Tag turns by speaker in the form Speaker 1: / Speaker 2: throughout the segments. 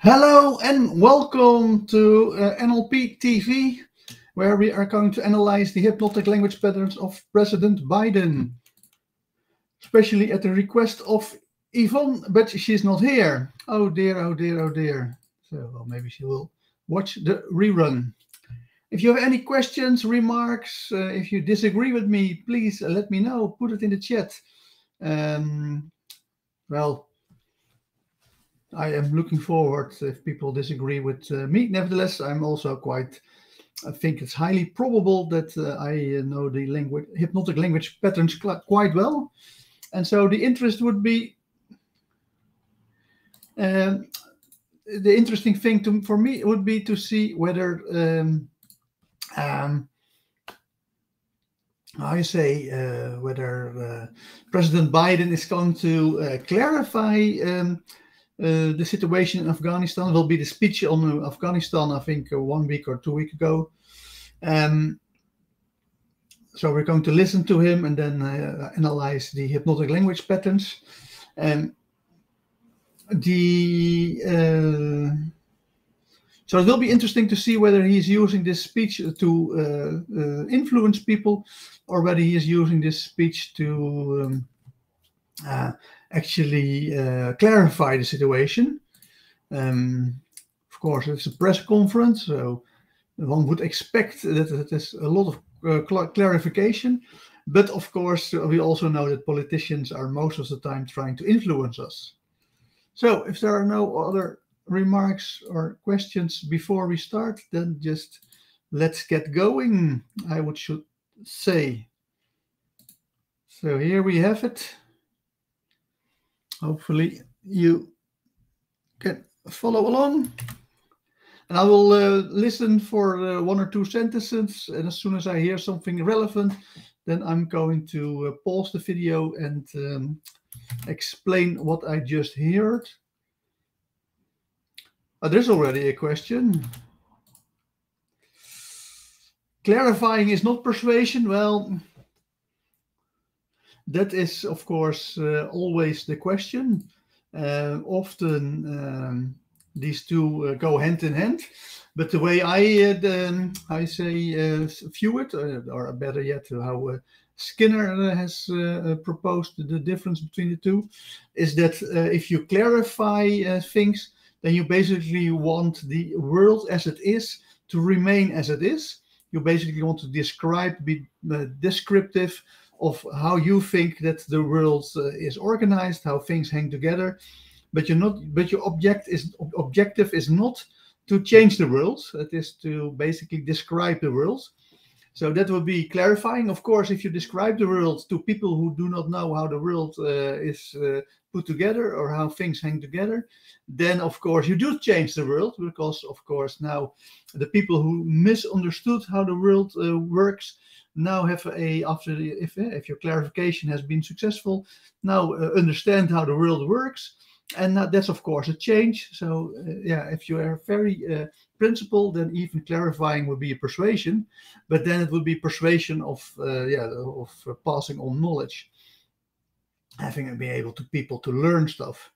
Speaker 1: Hello and welcome to NLP TV, where we are going to analyze the hypnotic language patterns of President Biden, especially at the request of Yvonne, but she's not here. Oh dear, oh dear, oh dear. So well, maybe she will watch the rerun. If you have any questions, remarks, if you disagree with me, please let me know. Put it in the chat. Well, I am looking forward if people disagree with me. Nevertheless, I think it's highly probable that I know the hypnotic language patterns quite well. And so the interest would be, the interesting thing for me would be to see whether, whether President Biden is going to clarify the situation in Afghanistan. Will be the speech on Afghanistan, I think 1 week or 2 weeks ago. So we're going to listen to him and then analyze the hypnotic language patterns. So it will be interesting to see whether he's using this speech to influence people, or whether he is using this speech to actually clarify the situation. Of course, it's a press conference, so one would expect that there's a lot of clarification. But of course, we also know that politicians are most of the time trying to influence us. So if there are no other remarks or questions before we start, then just let's get going, I should say. So here we have it. Hopefully you can follow along. And I will listen for 1 or 2 sentences, and as soon as I hear something relevant, then I'm going to pause the video and explain what I just heard. There's already a question. Clarifying is not persuasion. Well, that is, of course, always the question. Often these two go hand in hand. But the way I view it, or better yet, how Skinner has proposed the difference between the two, is that if you clarify things, then you basically want the world as it is to remain as it is. You basically want to be descriptive of how you think that the world is organized, how things hang together, but your objective is not to change the world. It is to basically describe the world. So that would be clarifying. Of course, if you describe the world to people who do not know how the world is put together or how things hang together, then of course you do change the world, because of course now the people who misunderstood how the world works now have if your clarification has been successful, now understand how the world works, and that's of course a change. So if you are very principled, then even clarifying would be a persuasion, but then it would be persuasion of passing on knowledge, having it be able to people to learn stuff,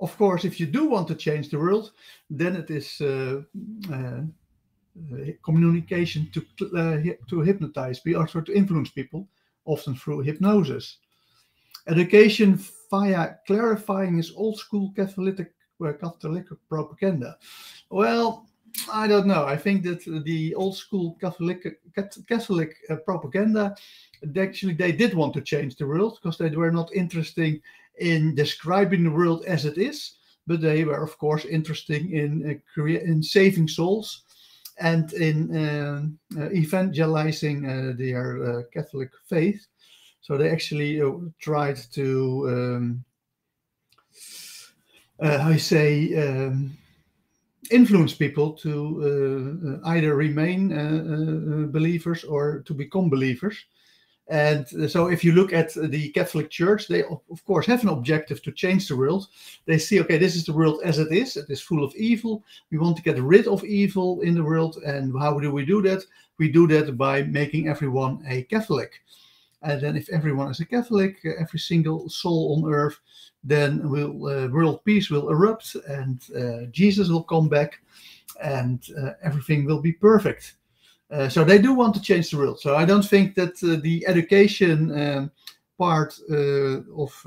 Speaker 1: of course, if you do want to change the world, then it is communication to hypnotize, but also to influence people, often through hypnosis. Education via clarifying is old school Catholic propaganda. Well, I don't know. I think that the old school Catholic propaganda, actually they did want to change the world, because they were not interested in describing the world as it is, but they were of course interested in saving souls and in evangelizing their Catholic faith. So they actually tried to influence people to either remain believers or to become believers. And so if you look at the Catholic Church, they of course have an objective to change the world. They see, okay, this is the world as it is full of evil. We want to get rid of evil in the world. And how do we do that? We do that by making everyone a Catholic. And then if everyone is a Catholic, every single soul on earth, then world peace will erupt, and Jesus will come back, and everything will be perfect. So they do want to change the world. So I don't think that the education part of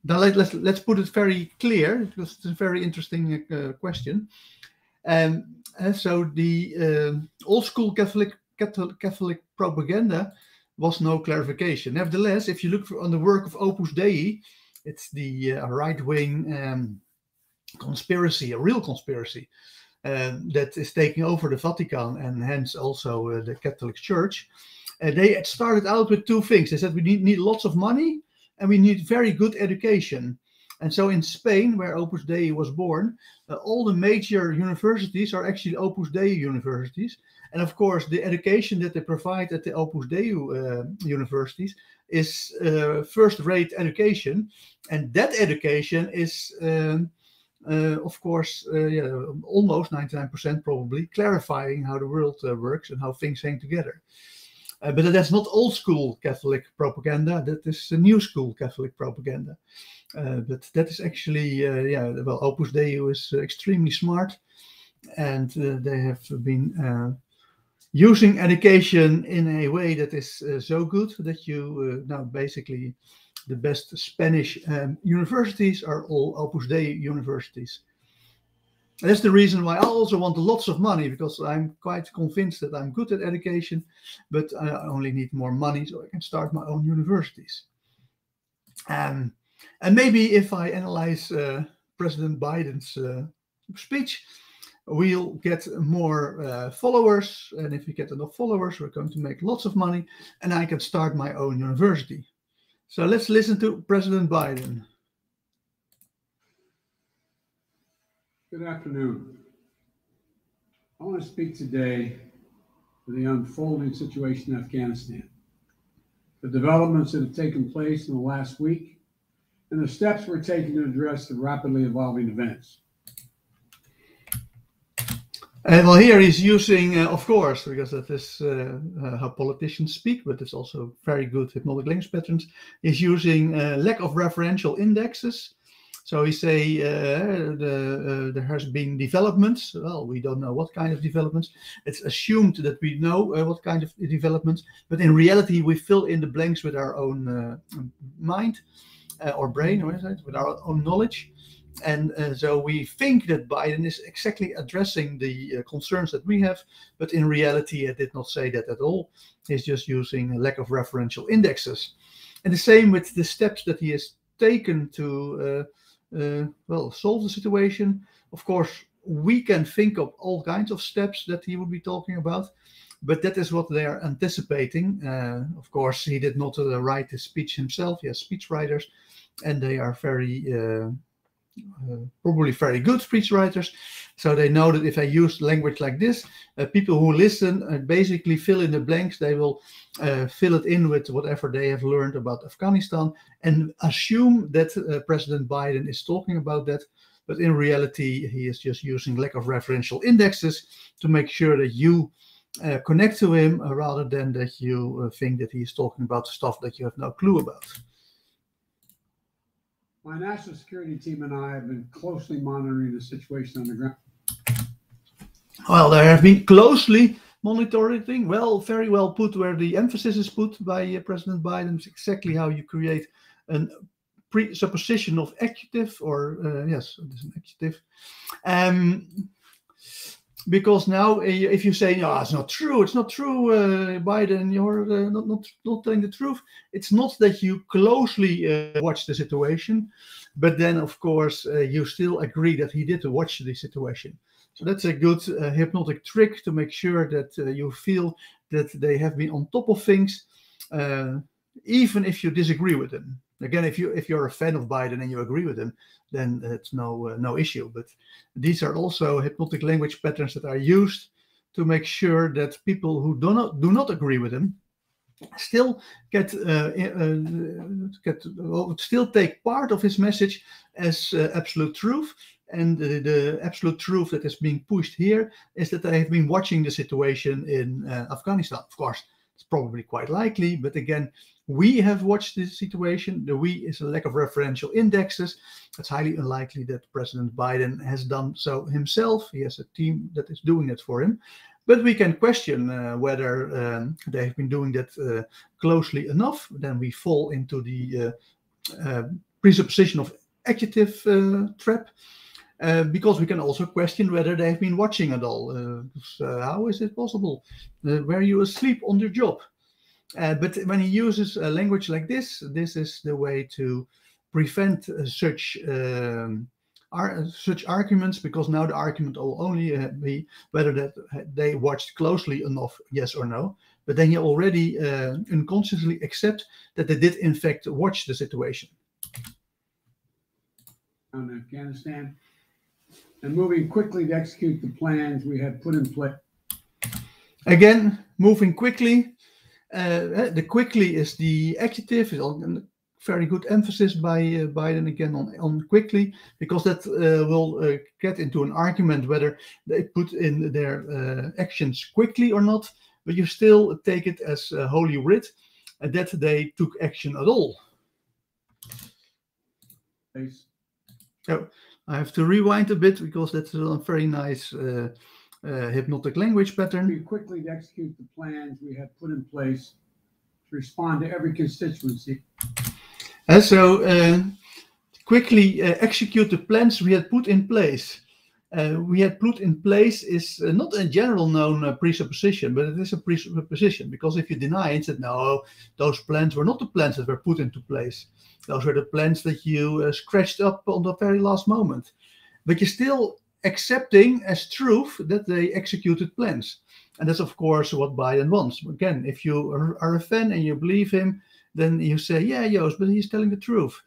Speaker 1: now let's put it very clear, because it's a very interesting question. So the old school Catholic propaganda was no clarification. Nevertheless, if you look on the work of Opus Dei, it's the right-wing conspiracy, a real conspiracy, that is taking over the Vatican and hence also the Catholic Church. They started out with two things. They said we need lots of money and we need very good education. And so in Spain, where Opus Dei was born, all the major universities are actually Opus Dei universities. And of course, the education that they provide at the Opus Dei universities is first-rate education. And that education is, of course, almost 99% probably clarifying how the world works and how things hang together. But that's not old school Catholic propaganda. That is new school Catholic propaganda. But that is actually, well, Opus Dei is extremely smart, and they have been using education in a way that is so good that you now basically the best Spanish universities are all Opus Dei universities. And that's the reason why I also want lots of money, because I'm quite convinced that I'm good at education, but I only need more money so I can start my own universities. And maybe if I analyze President Biden's speech, we'll get more followers. And if we get enough followers, we're going to make lots of money and I can start my own university. So let's listen to President Biden.
Speaker 2: Good afternoon. I want to speak today to the unfolding situation in Afghanistan, the developments that have taken place in the last week, and the steps we're taking to address the rapidly evolving events.
Speaker 1: Well, here he's using, of course, because that is how politicians speak, but it's also very good hypnotic language patterns. He's using lack of referential indexes. So he say there has been developments. Well, we don't know what kind of developments. It's assumed that we know what kind of developments, but in reality, we fill in the blanks with our own mind or brain, or with our own knowledge. And so we think that Biden is exactly addressing the concerns that we have, but in reality, I did not say that at all. He's just using a lack of referential indexes. And the same with the steps that he has taken to well, solve the situation. Of course, we can think of all kinds of steps that he would be talking about, but that is what they are anticipating. Of course, he did not write the speech himself. He has speech writers, and they are very probably very good speech writers. So they know that if I use language like this, people who listen basically fill in the blanks. They will fill it in with whatever they have learned about Afghanistan and assume that President Biden is talking about that. But in reality, he is just using lack of referential indexes to make sure that you connect to him rather than that you think that he's talking about stuff that you have no clue about.
Speaker 2: My national security team and I have been closely monitoring the situation on the ground.
Speaker 1: Well, there have been closely monitoring. Well, very well put, where the emphasis is put by President Biden. It's exactly how you create a presupposition of adjective, or yes, it is an adjective. Because now, if you say, "No, it's not true. It's not true, Biden. You're not telling the truth." It's not that you closely watch the situation, but then, of course, you still agree that he did watch the situation. So that's a good hypnotic trick to make sure that you feel that they have been on top of things, even if you disagree with them. Again, if you're a fan of Biden and you agree with him, then it's no issue. But these are also hypnotic language patterns that are used to make sure that people who do not agree with him still still take part of his message as absolute truth. And the absolute truth that is being pushed here is that they have been watching the situation in Afghanistan. Of course, It's probably quite likely, but again, we have watched this situation. The we is a lack of referential indexes. It's highly unlikely that President Biden has done so himself. He has a team that is doing it for him. But we can question whether they've been doing that closely enough. Then we fall into the presupposition of adjective trap. Because we can also question whether they've been watching at all. How is it possible? Were you asleep on the job? But when he uses a language like this is the way to prevent such arguments, because now the argument will only be whether that they watched closely enough, yes or no. But then you already unconsciously accept that they did in fact watch the situation.
Speaker 2: On Afghanistan, and moving quickly to execute the plans we had put in place.
Speaker 1: Again, moving quickly. The quickly is the adjective. Very good emphasis by Biden again on quickly, because that will get into an argument whether they put in their actions quickly or not, but you still take it as holy writ that they took action at all.
Speaker 2: Thanks.
Speaker 1: So I have to rewind a bit because that's a very nice hypnotic language pattern.
Speaker 2: We quickly to execute the plans we had put in place to respond to every constituency.
Speaker 1: Quickly execute the plans we had put in place. We had put in place is not a general known presupposition, but it is a presupposition, because if you deny it, that no, those plans were not the plans that were put into place. Those were the plans that you scratched up on the very last moment. But you're still accepting as truth that they executed plans. And that's, of course, what Biden wants. Again, if you are a fan and you believe him, then you say, yeah, Joost, but he's telling the truth.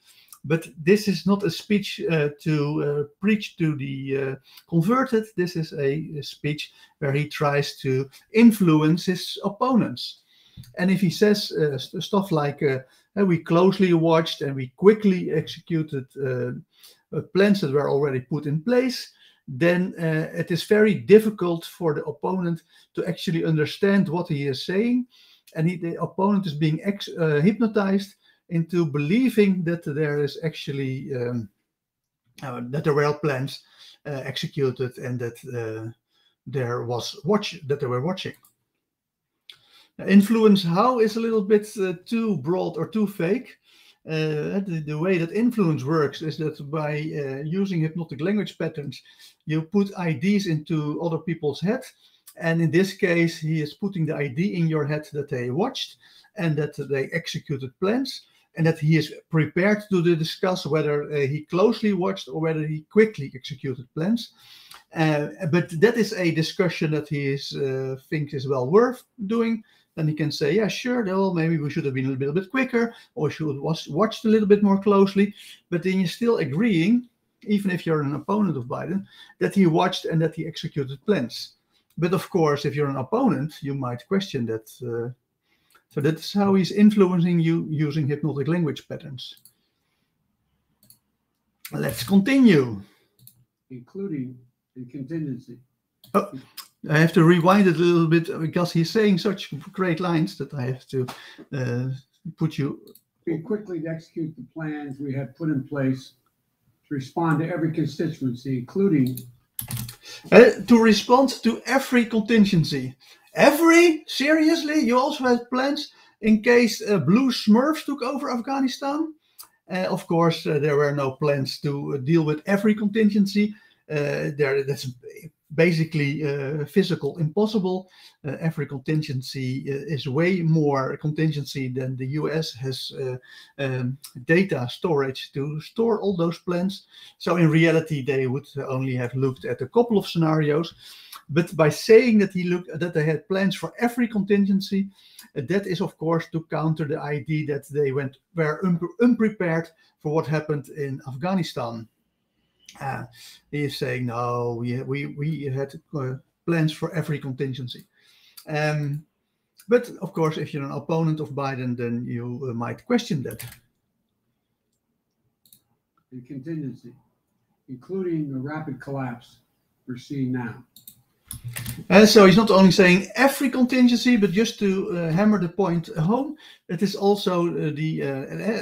Speaker 1: But this is not a speech to preach to the converted. This is a speech where he tries to influence his opponents. And if he says stuff like, we closely watched and we quickly executed plans that were already put in place, then it is very difficult for the opponent to actually understand what he is saying. And the opponent is being hypnotized into believing that there is actually that there were plans executed and that there was that they were watching. Influence how is a little bit too broad or too fake. The way that influence works is that by using hypnotic language patterns, you put ideas into other people's head. And in this case, he is putting the idea in your head that they watched and that they executed plans, and that he is prepared to discuss whether he closely watched or whether he quickly executed plans. But that is a discussion that he thinks is well worth doing. Then he can say, yeah, sure, well, maybe we should have been a little bit quicker, or should have watched a little bit more closely. But then you're still agreeing, even if you're an opponent of Biden, that he watched and that he executed plans. But of course, if you're an opponent, you might question that. So that's how he's influencing you using hypnotic language patterns. Let's continue.
Speaker 2: Including in contingency.
Speaker 1: Oh, I have to rewind it a little bit because he's saying such great lines that I have to put you.
Speaker 2: We quickly execute the plans we had put in place to respond to every constituency, including.
Speaker 1: To respond to every contingency. Seriously? You also had plans in case blue Smurfs took over Afghanistan? Of course, there were no plans to deal with every contingency. That's basically physical impossible. Every contingency is way more contingency than the US has data storage to store all those plans. So in reality, they would only have looked at a couple of scenarios. But by saying that they had plans for every contingency, that is of course to counter the idea that they were unprepared for what happened in Afghanistan. He is saying, no, we had plans for every contingency. But of course, if you're an opponent of Biden, then you might question that.
Speaker 2: In contingency, including the rapid collapse we're seeing now.
Speaker 1: So he's not only saying every contingency, but just to hammer the point home, it is also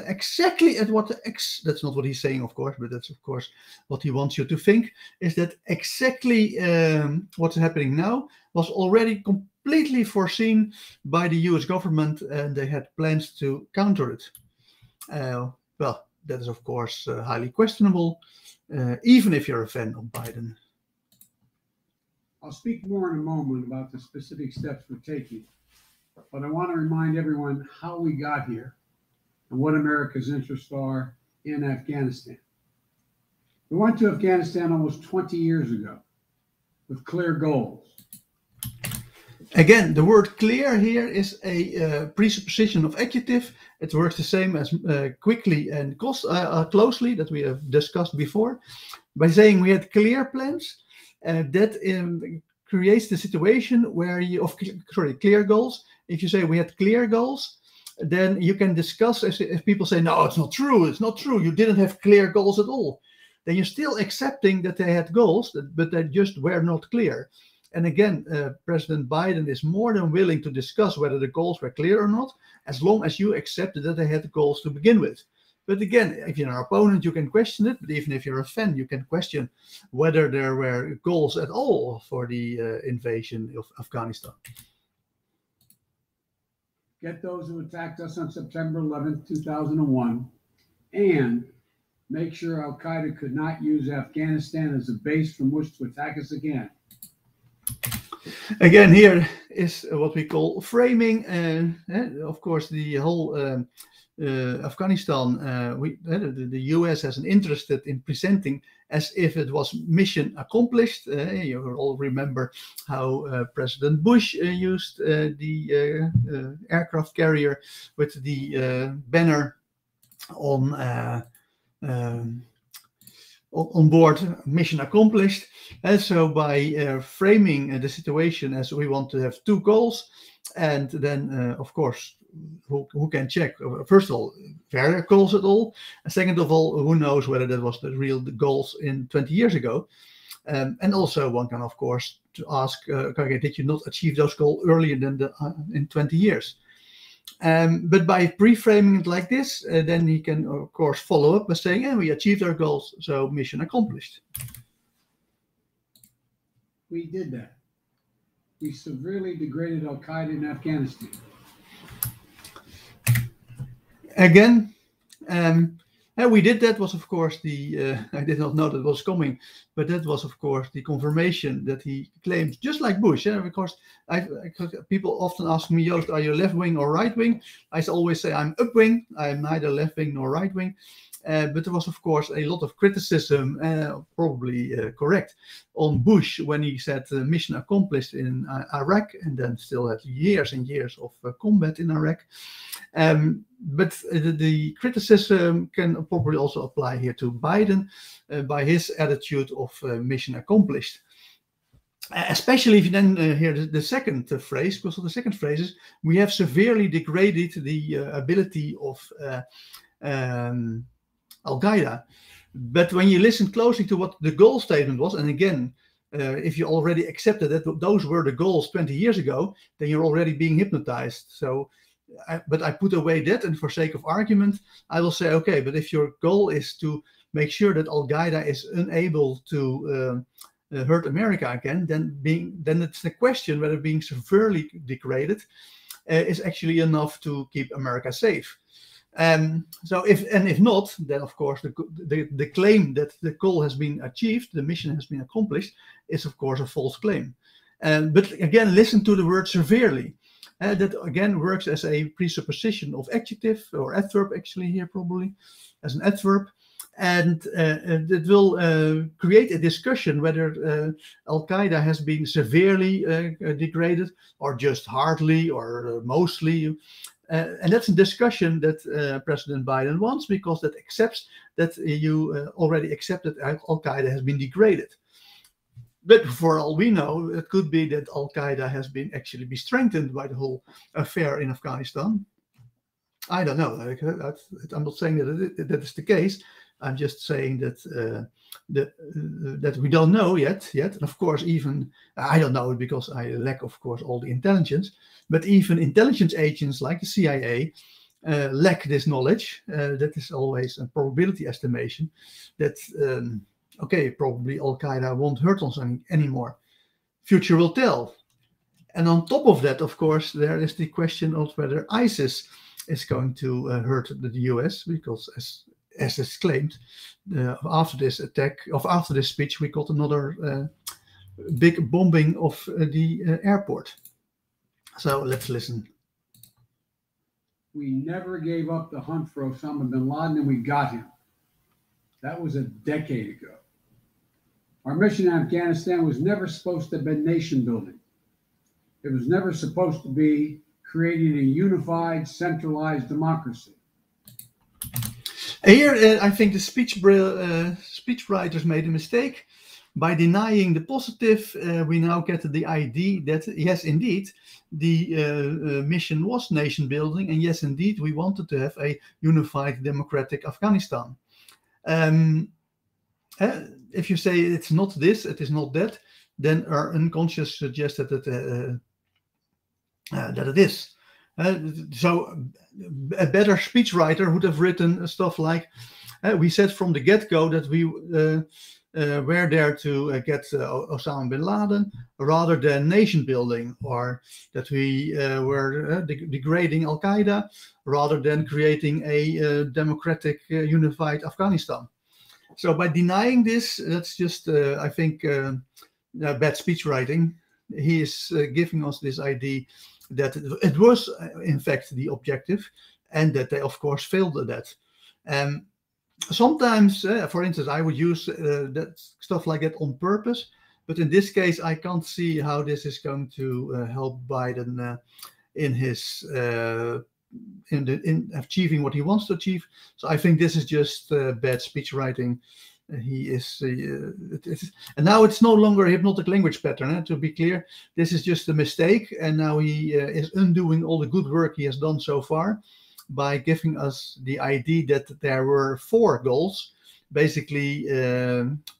Speaker 1: exactly at what that's not what he's saying, of course, but that's of course what he wants you to think, is that exactly what's happening now was already completely foreseen by the US government, and they had plans to counter it. Well, that is of course highly questionable, even if you're a fan of Biden.
Speaker 2: I'll speak more in a moment about the specific steps we're taking, but I want to remind everyone how we got here and what America's interests are in Afghanistan. We went to Afghanistan almost 20 years ago with clear goals.
Speaker 1: Again, the word clear here is a presupposition of adjective. It works the same as quickly and closely that we have discussed before. By saying we had clear plans, that creates the situation where clear goals. If you say we had clear goals, then you can discuss. If people say, no, it's not true, you didn't have clear goals at all, then you're still accepting that they had goals, but they just were not clear. And again, President Biden is more than willing to discuss whether the goals were clear or not, as long as you accepted that they had goals to begin with. But again, if you're an opponent, you can question it. But even if you're a fan, you can question whether there were goals at all for the invasion of Afghanistan.
Speaker 2: Get those who attacked us on September 11th, 2001, and make sure Al-Qaeda could not use Afghanistan as a base from which to attack us again.
Speaker 1: Again, here is what we call framing. Of course, the whole Afghanistan, the US has an interest in presenting as if it was mission accomplished. You all remember how President Bush used the aircraft carrier with the banner on board, mission accomplished. And so by framing the situation as we want to have two goals, and then of course who can check, first of all, were there goals at all, and second of all, who knows whether that was the real goals in 20 years ago. And also one can of course to ask, okay, did you not achieve those goals earlier than in 20 years? But by pre-framing it like this, then he can of course follow up by saying, we achieved our goals, so mission accomplished.
Speaker 2: We did that. We severely degraded Al-Qaeda in Afghanistan.
Speaker 1: Again, we did that was of course the, I did not know that was coming, but that was of course the confirmation that he claims, just like Bush, because people often ask me, Joost, are you left wing or right wing? I always say I'm up wing, I'm neither left wing nor right wing. But there was, of course, a lot of criticism, probably correct, on Bush when he said mission accomplished in Iraq, and then still had years and years of combat in Iraq. But the criticism can probably also apply here to Biden by his attitude of mission accomplished. Especially if you then hear the second phrase, because the second phrase is, we have severely degraded the ability of Al-Qaeda. But when you listen closely to what the goal statement was, and again, if you already accepted that those were the goals 20 years ago, then you're already being hypnotized. So, but I put away that, and for sake of argument, I will say, okay, but if your goal is to make sure that Al-Qaeda is unable to hurt America again, then it's the question whether being severely degraded is actually enough to keep America safe. So if not, then of course the claim that the goal has been achieved, the mission has been accomplished, is of course a false claim. But again, listen to the word severely. That again works as a presupposition of adjective or adverb, actually here probably as an adverb, and it will create a discussion whether Al-Qaeda has been severely degraded or just hardly or mostly. And that's a discussion that President Biden wants, because that accepts that you already accepted Al-Qaeda has been degraded. But for all we know, it could be that Al-Qaeda has been actually strengthened by the whole affair in Afghanistan. I don't know. I'm not saying that is the case. I'm just saying that that we don't know yet. And of course, even I don't know it because I lack, of course, all the intelligence. But even intelligence agents like the CIA lack this knowledge. That is always a probability estimation. That okay, probably Al Qaeda won't hurt us anymore. Future will tell. And on top of that, of course, there is the question of whether ISIS is going to hurt the US, because as is claimed, after this attack, after this speech, we got another big bombing of the airport. So let's listen.
Speaker 2: We never gave up the hunt for Osama bin Laden, and we got him. That was a decade ago. Our mission in Afghanistan was never supposed to have been nation building. It was never supposed to be creating a unified, centralized democracy.
Speaker 1: Here, I think the speechwriters made a mistake. By denying the positive, we now get the idea that, yes, indeed, the mission was nation building, and yes, indeed, we wanted to have a unified, democratic Afghanistan. If you say it's not this, it is not that, then our unconscious suggests that it is. So a better speechwriter would have written stuff like, we said from the get-go that we were there to get Osama bin Laden rather than nation building, or that we were degrading Al Qaeda rather than creating a democratic, unified Afghanistan. So by denying this, that's just, I think, bad speechwriting. He is giving us this idea that it was, in fact, the objective, and that they, of course, failed at that. Sometimes, for instance, I would use that stuff like that on purpose, but in this case, I can't see how this is going to help Biden in his in achieving what he wants to achieve. So I think this is just bad speech writing. He is, and now it's no longer a hypnotic language pattern. To be clear, this is just a mistake, and now he is undoing all the good work he has done so far by giving us the idea that there were 4 goals. Basically,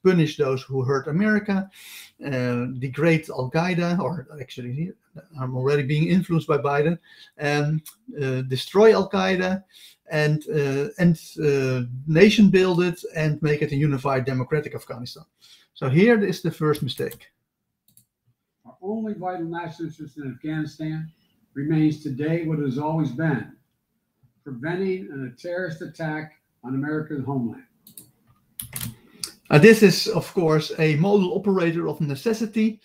Speaker 1: punish those who hurt America, degrade Al Qaeda, or actually, I'm already being influenced by Biden, and destroy Al Qaeda, and nation build it and make it a unified democratic Afghanistan. So here is the first mistake.
Speaker 2: Our only vital national interest in Afghanistan remains today what it has always been: preventing a terrorist attack on America's homeland.
Speaker 1: This is, of course, a model operator of necessity.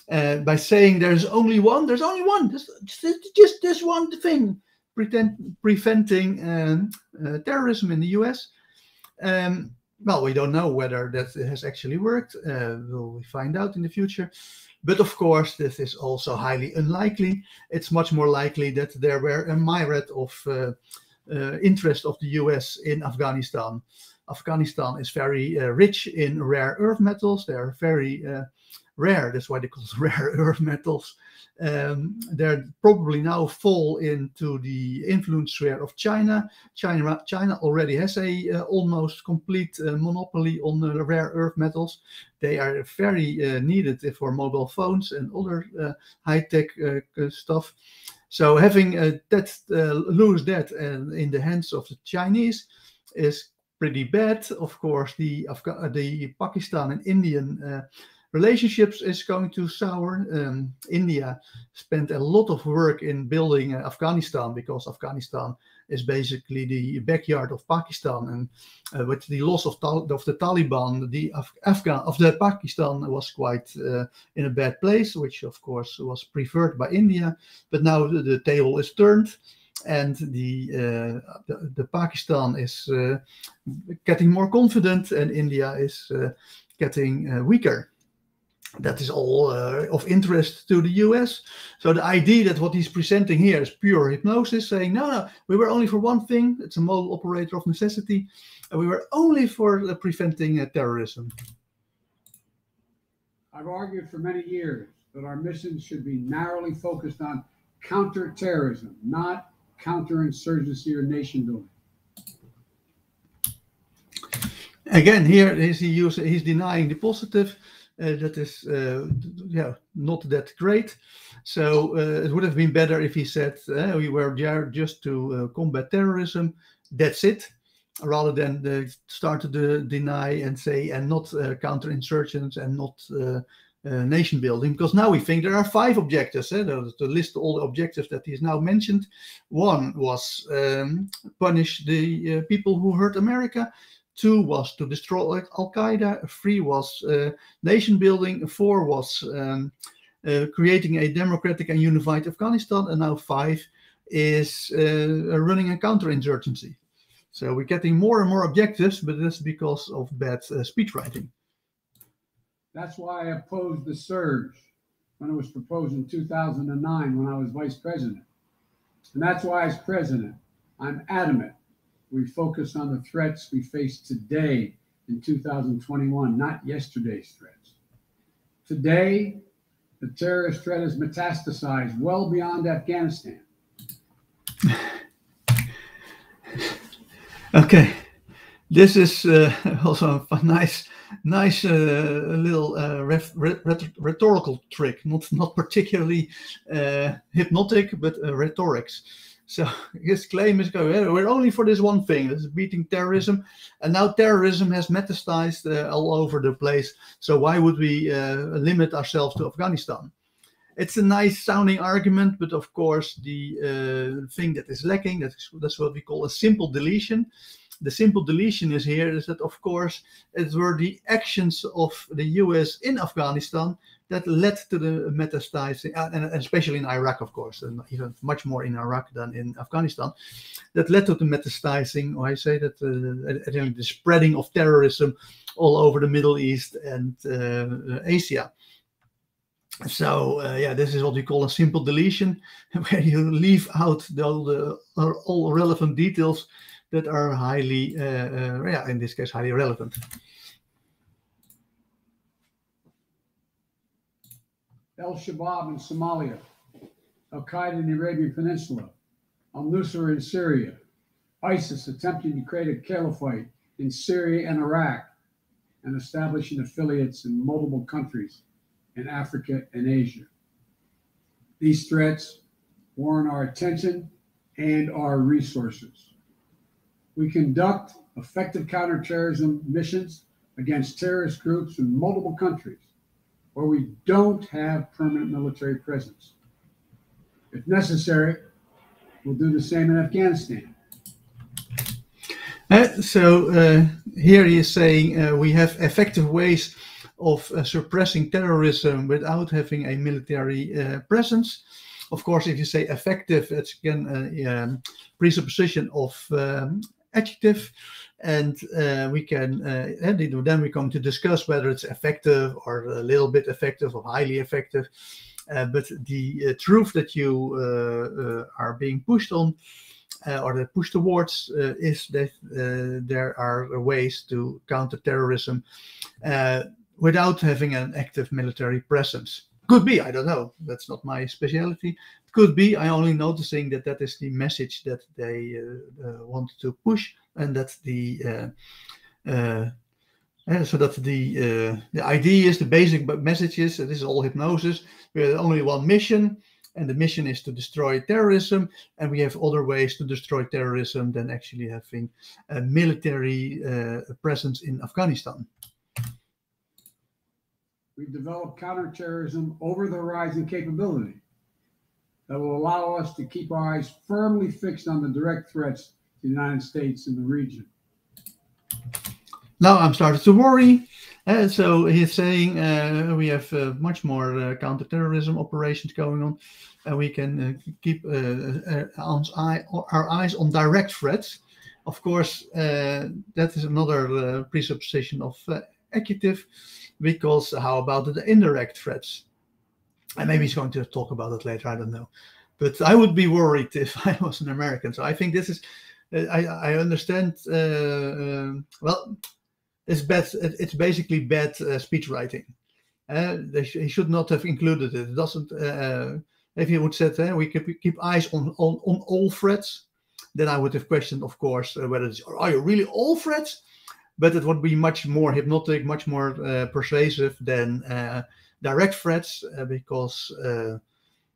Speaker 1: By saying there's only one, just this one thing, preventing terrorism in the US. Well, we don't know whether that has actually worked. We'll find out in the future. But of course, this is also highly unlikely. It's much more likely that there were a myriad of interest of the US in Afghanistan. Afghanistan is very rich in rare earth metals. They are very rare. That's why they call it rare earth metals. They probably now fall into the influence sphere of China. China already has a almost complete monopoly on the rare earth metals. They are very needed for mobile phones and other high-tech stuff. So having lose that in the hands of the Chinese is pretty bad. Of course, the Pakistan and Indian relationships is going to sour. India spent a lot of work in building Afghanistan, because Afghanistan is basically the backyard of Pakistan, and with the loss of the Taliban, the Pakistan was quite in a bad place, which of course was preferred by India. But now the table is turned, and the Pakistan is getting more confident, and India is getting weaker. That is all of interest to the US. So the idea that what he's presenting here is pure hypnosis, saying, no, we were only for one thing. It's a model operator of necessity. And we were only for preventing terrorism.
Speaker 2: I've argued for many years that our mission should be narrowly focused on counterterrorism, not counterinsurgency or nation building?
Speaker 1: Again, here he's denying the positive. That is, not that great. So it would have been better if he said we were there just to combat terrorism. That's it, rather than start to deny and say and not counterinsurgents and not nation building. Because now we think there are 5 objectives. To list all the objectives that he's now mentioned. 1 was punish the people who hurt America. 2 was to destroy Al-Qaeda. 3 was nation building. 4 was creating a democratic and unified Afghanistan. And now 5 is running a counterinsurgency. So we're getting more and more objectives, but that's because of bad speech writing.
Speaker 2: That's why I opposed the surge when it was proposed in 2009 when I was vice president. And that's why as president, I'm adamant we focus on the threats we face today in 2021, not yesterday's threats. Today, the terrorist threat has metastasized well beyond Afghanistan.
Speaker 1: Okay, this is also a nice little rhetorical trick, not particularly hypnotic, but rhetorics. So his claim is going, we're only for this one thing, that's beating terrorism. And now terrorism has metastasized all over the place. So why would we limit ourselves to Afghanistan? It's a nice sounding argument, but of course the thing that is lacking, that's what we call a simple deletion. The simple deletion is that of course it were the actions of the US in Afghanistan that led to the metastasizing, and especially in Iraq, of course, and even much more in Iraq than in Afghanistan, that led to the metastasizing, or I say that the spreading of terrorism all over the Middle East and Asia. So this is what we call a simple deletion, where you leave out all relevant details that are highly, in this case, highly relevant.
Speaker 2: Al-Shabaab in Somalia, Al-Qaeda in the Arabian Peninsula, al-Nusra in Syria, ISIS attempting to create a caliphate in Syria and Iraq, and establishing affiliates in multiple countries in Africa and Asia. These threats warrant our attention and our resources. We conduct effective counterterrorism missions against terrorist groups in multiple countries where we don't have permanent military presence. If necessary, we'll do the same in Afghanistan.
Speaker 1: Here he is saying we have effective ways of suppressing terrorism without having a military presence. Of course, if you say effective, it's again a presupposition of adjective, and we can then we come to discuss whether it's effective or a little bit effective or highly effective. But the truth that you are being pushed on or that pushed towards is that there are ways to counter terrorism without having an active military presence. Could be, I don't know. That's not my specialty. It could be. I'm only noticing that is the message that they want to push, and that's the so that the idea is, the basic message is, this is all hypnosis. We have only one mission, and the mission is to destroy terrorism, and we have other ways to destroy terrorism than actually having a military presence in Afghanistan.
Speaker 2: We've developed counterterrorism over-the-horizon capability that will allow us to keep our eyes firmly fixed on the direct threats to the United States and the region.
Speaker 1: Now I'm starting to worry. So he's saying we have much more counterterrorism operations going on, and we can keep our eyes on direct threats. Of course, that is another presupposition of adjective, because how about the indirect threats? And maybe he's going to talk about it later, I don't know. But I would be worried if I was an American. So I think this is, I understand, well, it's bad. It's basically bad speech writing. He should not have included it. It doesn't. If he would said we keep eyes on all threats, then I would have questioned, of course, whether are you really all threats? But it would be much more hypnotic, much more persuasive than direct threats, because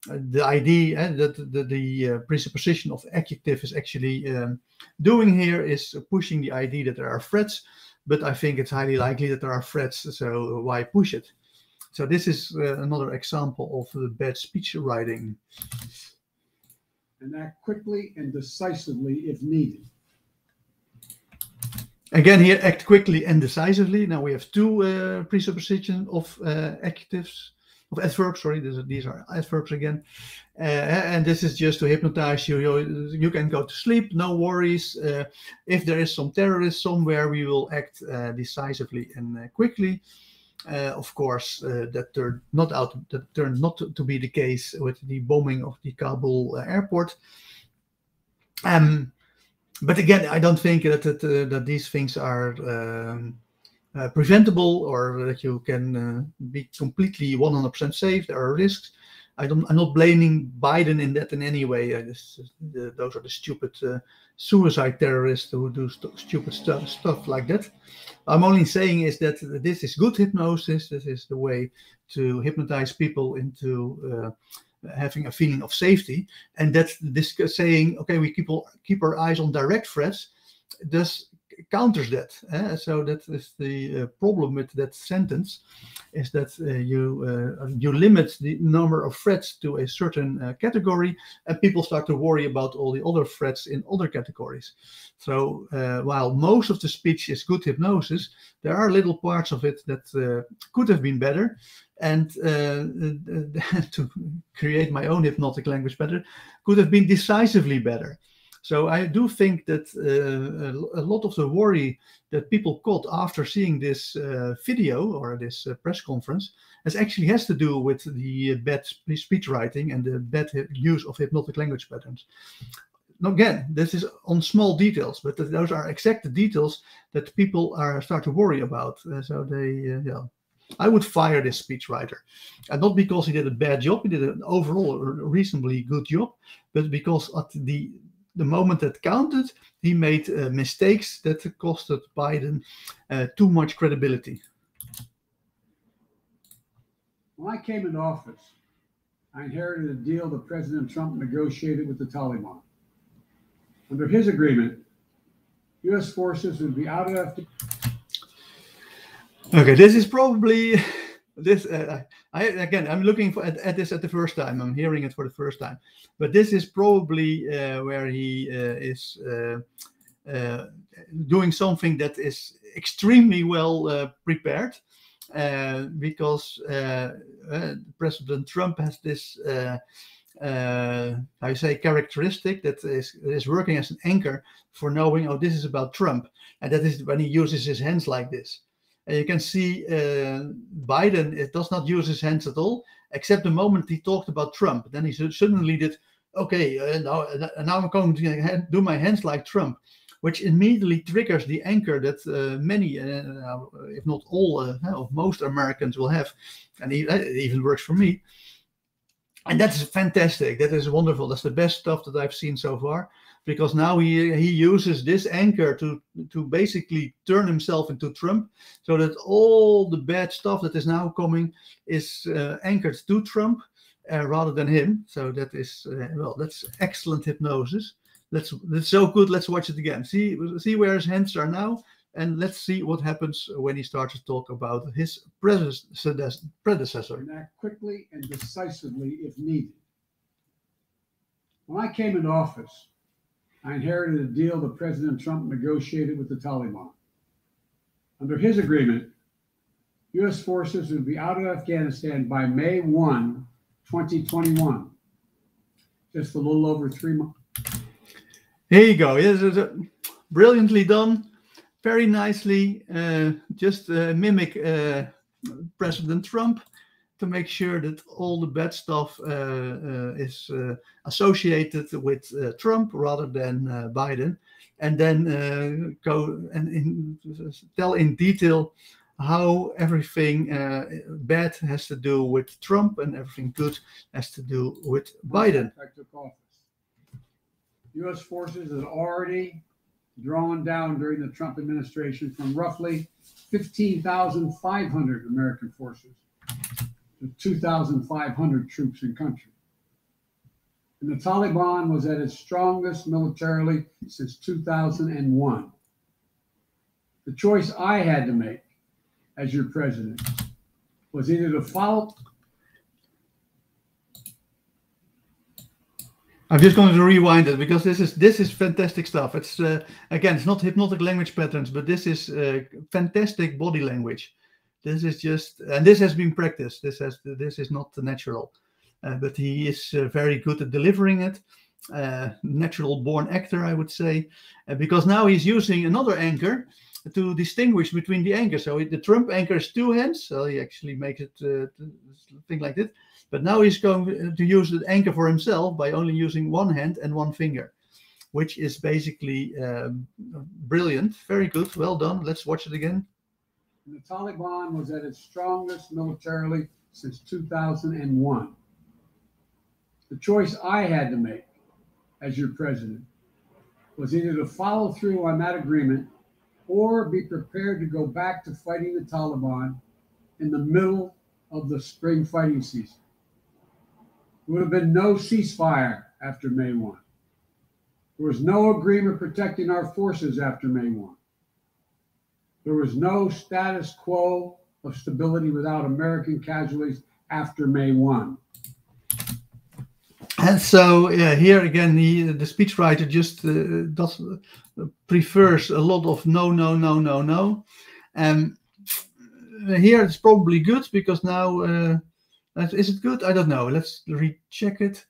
Speaker 1: the idea that the presupposition of adjective is actually doing here is pushing the idea that there are threats, but I think it's highly likely that there are threats, so why push it? So this is another example of bad speech writing.
Speaker 2: And act quickly and decisively if needed.
Speaker 1: Again, here, act quickly and decisively. Now we have two presuppositions of adjectives, of adverbs. Sorry, these are adverbs again. And this is just to hypnotize you. You can go to sleep, no worries. If there is some terrorist somewhere, we will act decisively and quickly. Of course, that turned not to be the case with the bombing of the Kabul airport. But again, I don't think that these things are preventable, or that you can be completely 100% safe. There are risks. I'm not blaming Biden in that in any way. Those are the stupid suicide terrorists who do stupid stuff like that. I'm only saying is that this is good hypnosis. This is the way to hypnotize people into having a feeling of safety, and that this saying, okay, we keep our eyes on direct threats, thus counters that. So that is the problem with that sentence, is that you limit the number of threats to a certain category, and people start to worry about all the other threats in other categories. So while most of the speech is good hypnosis, there are little parts of it that could have been better. And to create my own hypnotic language better, could have been decisively better. So I do think that a lot of the worry that people got after seeing this video or this press conference has to do with the bad speech writing and the bad use of hypnotic language patterns. Now, again, this is on small details, but those are exact details that people start to worry about. So they, I would fire this speechwriter, and not because he did a bad job. He did an overall reasonably good job, but because at the moment that counted, he made mistakes that costed Biden too much credibility.
Speaker 2: When I came into office, I inherited a deal that President Trump negotiated with the Taliban. Under his agreement, U.S. forces would be out of Afghanistan.
Speaker 1: Okay, this is probably this. I'm looking at this at the first time. I'm hearing it for the first time, but this is probably where he is doing something that is extremely well prepared, because President Trump has this characteristic that is working as an anchor for knowing, oh, this is about Trump, and that is when he uses his hands like this. And you can see Biden, it does not use his hands at all, except the moment he talked about Trump. Then he suddenly did, okay, now I'm going to do my hands like Trump, which immediately triggers the anchor that many, if not all, of most Americans will have. And it even works for me. And that's fantastic. That is wonderful. That's the best stuff that I've seen so far, because now he uses this anchor to basically turn himself into Trump, so that all the bad stuff that is now coming is anchored to Trump rather than him. So that is that's excellent hypnosis. That's so good. Let's watch it again. See where his hands are now, and let's see what happens when he starts to talk about his predecessor.
Speaker 2: And act quickly and decisively if needed. When I came into office, I inherited a deal that President Trump negotiated with the Taliban. Under his agreement, U.S. forces would be out of Afghanistan by May 1, 2021. Just a little over 3 months.
Speaker 1: Here you go. Yes, brilliantly done. Very nicely. Just mimic President Trump to make sure that all the bad stuff is associated with Trump rather than Biden, and then go and tell in detail how everything bad has to do with Trump and everything good has to do with Biden.
Speaker 2: I took office. U.S. forces had already drawn down during the Trump administration from roughly 15,500 American forces to 2,500 troops in country. And the Taliban was at its strongest militarily since 2001. The choice I had to make as your president was either to follow.
Speaker 1: I'm just going to rewind it because this is fantastic stuff. It's again, it's not hypnotic language patterns, but this is fantastic body language. This is just, and this has been practiced. This is not natural, but he is very good at delivering it. Natural born actor, I would say, because now he's using another anchor to distinguish between the anchors. So the Trump anchor is two hands, so he actually makes it thing like this. But now he's going to use the anchor for himself by only using one hand and one finger, which is basically brilliant. Very good. Well done. Let's watch it again.
Speaker 2: And the Taliban was at its strongest militarily since 2001. The choice I had to make as your president was either to follow through on that agreement or be prepared to go back to fighting the Taliban in the middle of the spring fighting season. There would have been no ceasefire after May 1. There was no agreement protecting our forces after May 1. There was no status quo of stability without American casualties after May 1.
Speaker 1: And so here again, the speechwriter just prefers a lot of no, no, no, no, no. And here it's probably good because now, is it good? I don't know. Let's recheck it.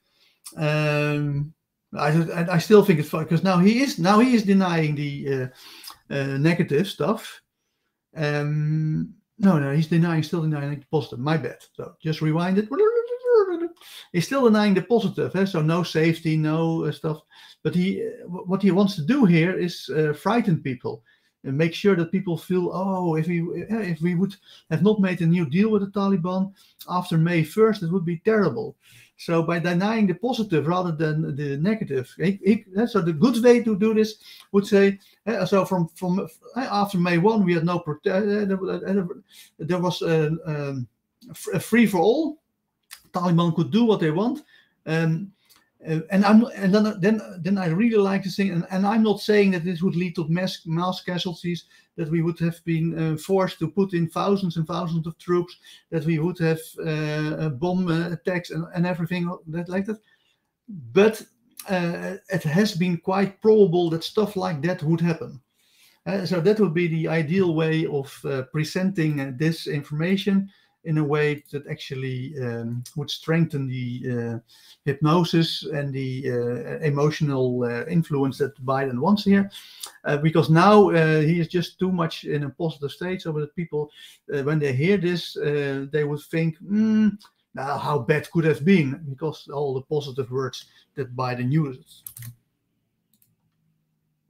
Speaker 1: I still think it's fine because now he is denying the negative stuff. No, he's still denying the positive. My bad. So just rewind it. He's still denying the positive, so no safety, no stuff. But what he wants to do here is frighten people and make sure that people feel, oh, if we would have not made a new deal with the Taliban after May 1st, it would be terrible. So by denying the positive rather than the negative, so the good way to do this would say, so from after May 1 we had no protest. There was a free for all. Taliban could do what they want, and then I really like this thing. And I'm not saying that this would lead to mass casualties, that we would have been forced to put in thousands and thousands of troops, that we would have bomb attacks and everything like that. But it has been quite probable that stuff like that would happen. So that would be the ideal way of presenting this information in a way that actually would strengthen the hypnosis and the emotional influence that Biden wants here, because now he is just too much in a positive state, so that people, when they hear this, they would think, now how bad could have been, because all the positive words that Biden uses.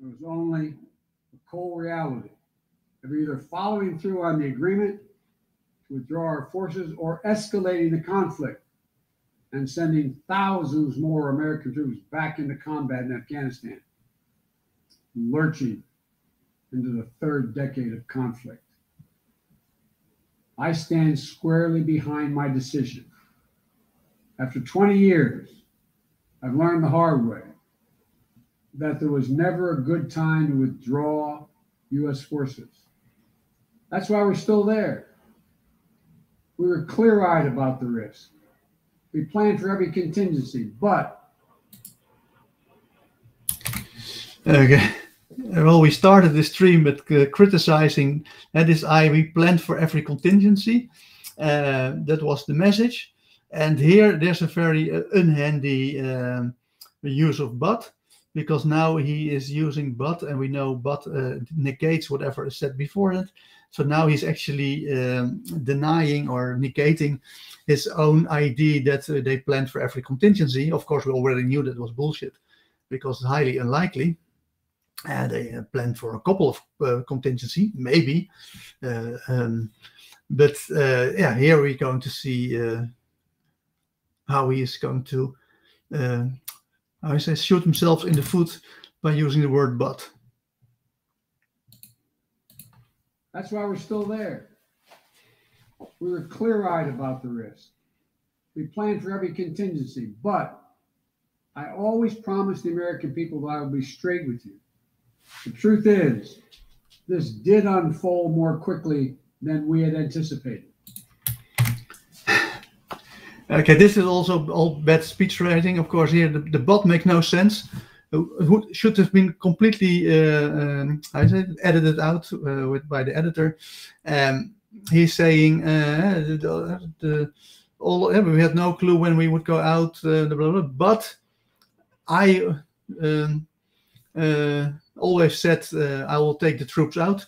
Speaker 2: It was only a cold reality of either following through on the agreement withdraw our forces or escalating the conflict and sending thousands more American troops back into combat in Afghanistan, lurching into the third decade of conflict. I stand squarely behind my decision. After 20 years, I've learned the hard way that there was never a good time to withdraw U.S. forces. That's why we're still there. We were clear-eyed about the risk. We planned for every contingency, but...
Speaker 1: Okay. Well, we started the stream with criticizing we planned for every contingency. That was the message. And here there's a very unhandy use of but, because now he is using but, and we know but negates whatever is said before it. So now he's actually denying or negating his own idea that they planned for every contingency. Of course, we already knew that was bullshit because it's highly unlikely. They planned for a couple of contingency, maybe. But yeah, here we're going to see how he is going to, how I say, shoot himself in the foot by using the word but.
Speaker 2: That's why we're still there. We were clear-eyed about the risk. We planned for every contingency, but I always promised the American people that I would be straight with you. The truth is, this did unfold more quickly than we had anticipated.
Speaker 1: Okay, this is also all bad speech writing. Of course, here the but makes no sense. It should have been completely edited out by the editor. He's saying we had no clue when we would go out, blah, blah, blah, but I always said I will take the troops out.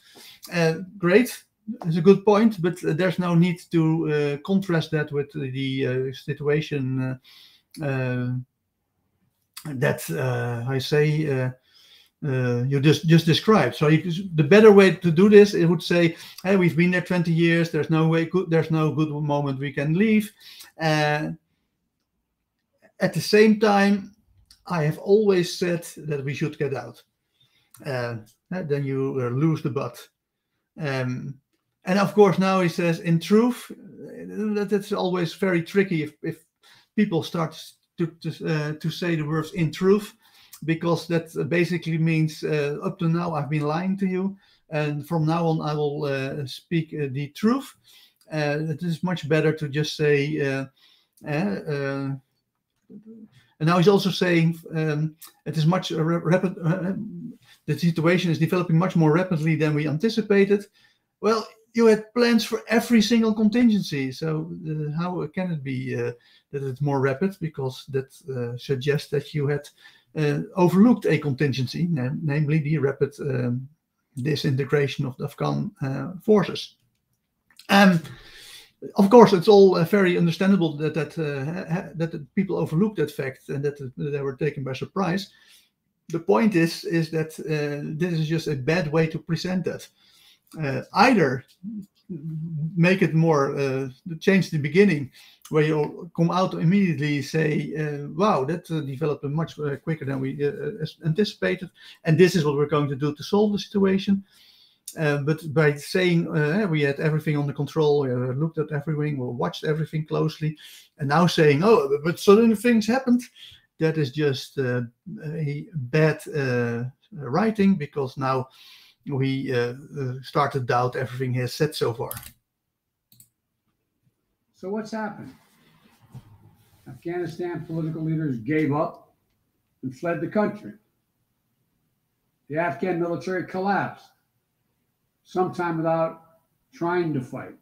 Speaker 1: Great, it's a good point, but there's no need to contrast that with the situation that I say you just described. So the better way to do this, it would say, hey, we've been there 20 years. There's no good moment we can leave. At the same time, I have always said that we should get out. Then you lose the but. And of course, now he says, in truth, that's always very tricky if people start to say the words in truth, because that basically means up to now I've been lying to you, and from now on I will speak the truth. It is much better to just say, and now he's also saying it is much rapid. The situation is developing much more rapidly than we anticipated. Well, you had plans for every single contingency, so how can it be that it's more rapid? Because that suggests that you had overlooked a contingency, namely the rapid disintegration of the Afghan forces. Of course, it's all very understandable that the people overlooked that fact and that they were taken by surprise. The point is that this is just a bad way to present that. Either make it more, change the beginning, where you come out immediately say, wow, that developed much quicker than we anticipated, and this is what we're going to do to solve the situation. But by saying we had everything under control, we looked at everything, we watched everything closely, and now saying, oh, but suddenly things happened, that is just a bad writing, because now we start to doubt everything he has said so far.
Speaker 2: So what's happened? Afghanistan political leaders gave up and fled the country. The Afghan military collapsed, sometime without trying to fight.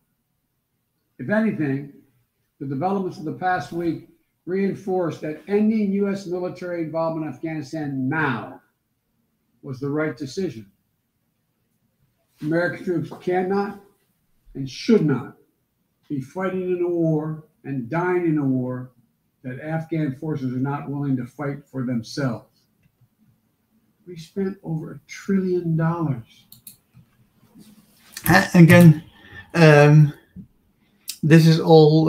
Speaker 2: If anything, the developments of the past week reinforced that ending U.S. military involvement in Afghanistan now was the right decision. American troops cannot and should not be fighting in a war and dying in a war that Afghan forces are not willing to fight for themselves. We spent over $1 trillion.
Speaker 1: Again, this is all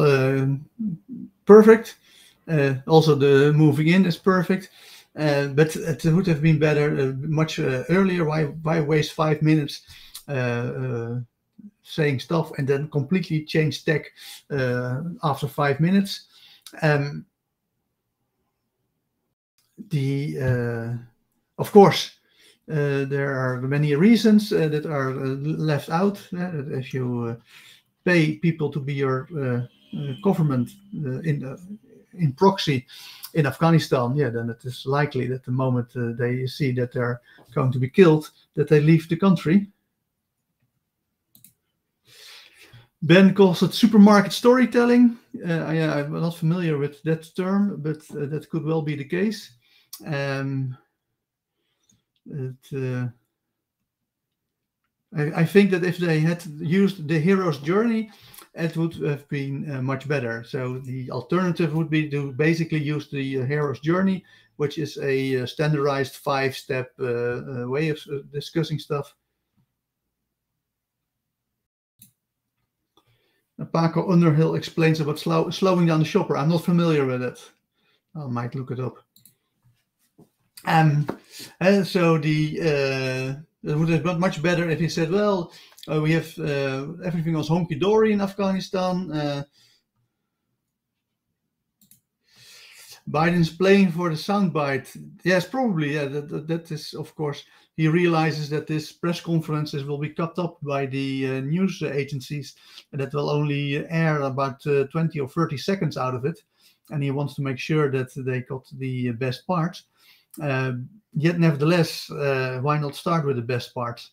Speaker 1: perfect. Also, the moving in is perfect. But it would have been better much earlier. Why waste 5 minutes saying stuff and then completely change tack after 5 minutes? Of course, there are many reasons that are left out. If you pay people to be your government in proxy in Afghanistan, then it is likely that the moment they see that they're going to be killed, that they leave the country. Ben calls it supermarket storytelling. I'm not familiar with that term, but that could well be the case. I think that if they had used the hero's journey, it would have been much better. So the alternative would be to basically use the hero's journey, which is a standardized 5-step way of discussing stuff. Paco Underhill explains about slowing down the shopper. I'm not familiar with it. I might look it up. And so it would have been much better if he said, well, we have everything was honky-dory in Afghanistan. Biden's playing for the soundbite. Yes, probably. Yeah, that is, of course, he realizes that this press conferences will be cut up by the news agencies, and that will only air about 20 or 30 seconds out of it. And he wants to make sure that they got the best parts. Yet, nevertheless, why not start with the best parts?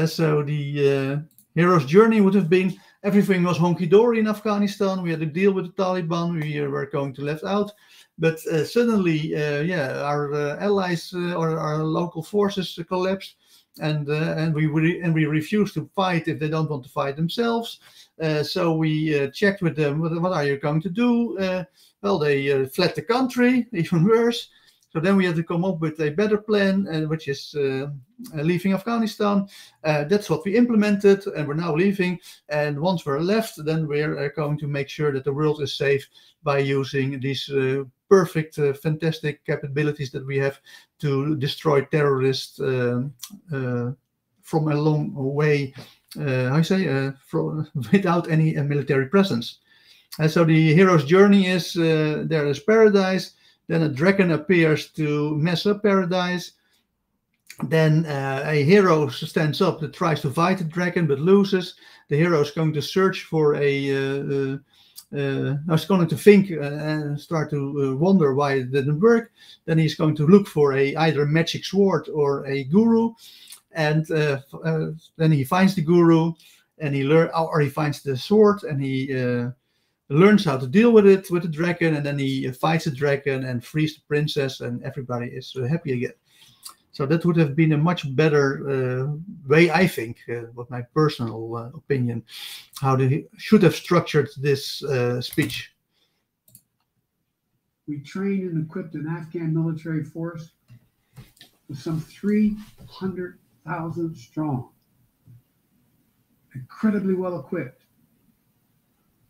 Speaker 1: So the hero's journey would have been everything was honky-dory in Afghanistan. We had to deal with the Taliban. We were going to left out. But suddenly, our allies or our local forces collapsed, and we refused to fight if they don't want to fight themselves. So we checked with them, what are you going to do? Well, they fled the country, even worse. So then we had to come up with a better plan, which is leaving Afghanistan. That's what we implemented, and we're now leaving. And once we're left, then we're going to make sure that the world is safe by using these perfect, fantastic capabilities that we have to destroy terrorists from a long way, without any military presence. And so the hero's journey is there is paradise. Then a dragon appears to mess up paradise. Then a hero stands up that tries to fight the dragon but loses. The hero is going to search for is going to think and start to wonder why it didn't work. Then he's going to look for either a magic sword or a guru. And then he finds the guru, and he finds the sword, and he learns how to deal with it, with the dragon, and then he fights the dragon and frees the princess, and everybody is happy again. So that would have been a much better way, I think, with my personal opinion, how they should have structured this speech.
Speaker 2: We trained and equipped an Afghan military force with some 300,000 strong, incredibly well equipped.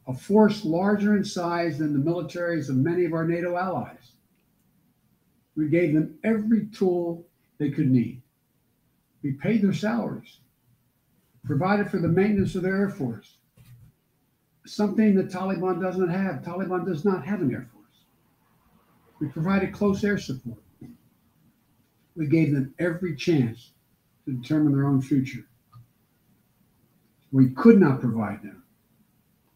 Speaker 2: A force larger in size than the militaries of many of our NATO allies. We gave them every tool they could need. We paid their salaries, provided for the maintenance of their Air Force, something the Taliban doesn't have. Taliban does not have an Air Force. We provided close air support. We gave them every chance to determine their own future. We could not provide them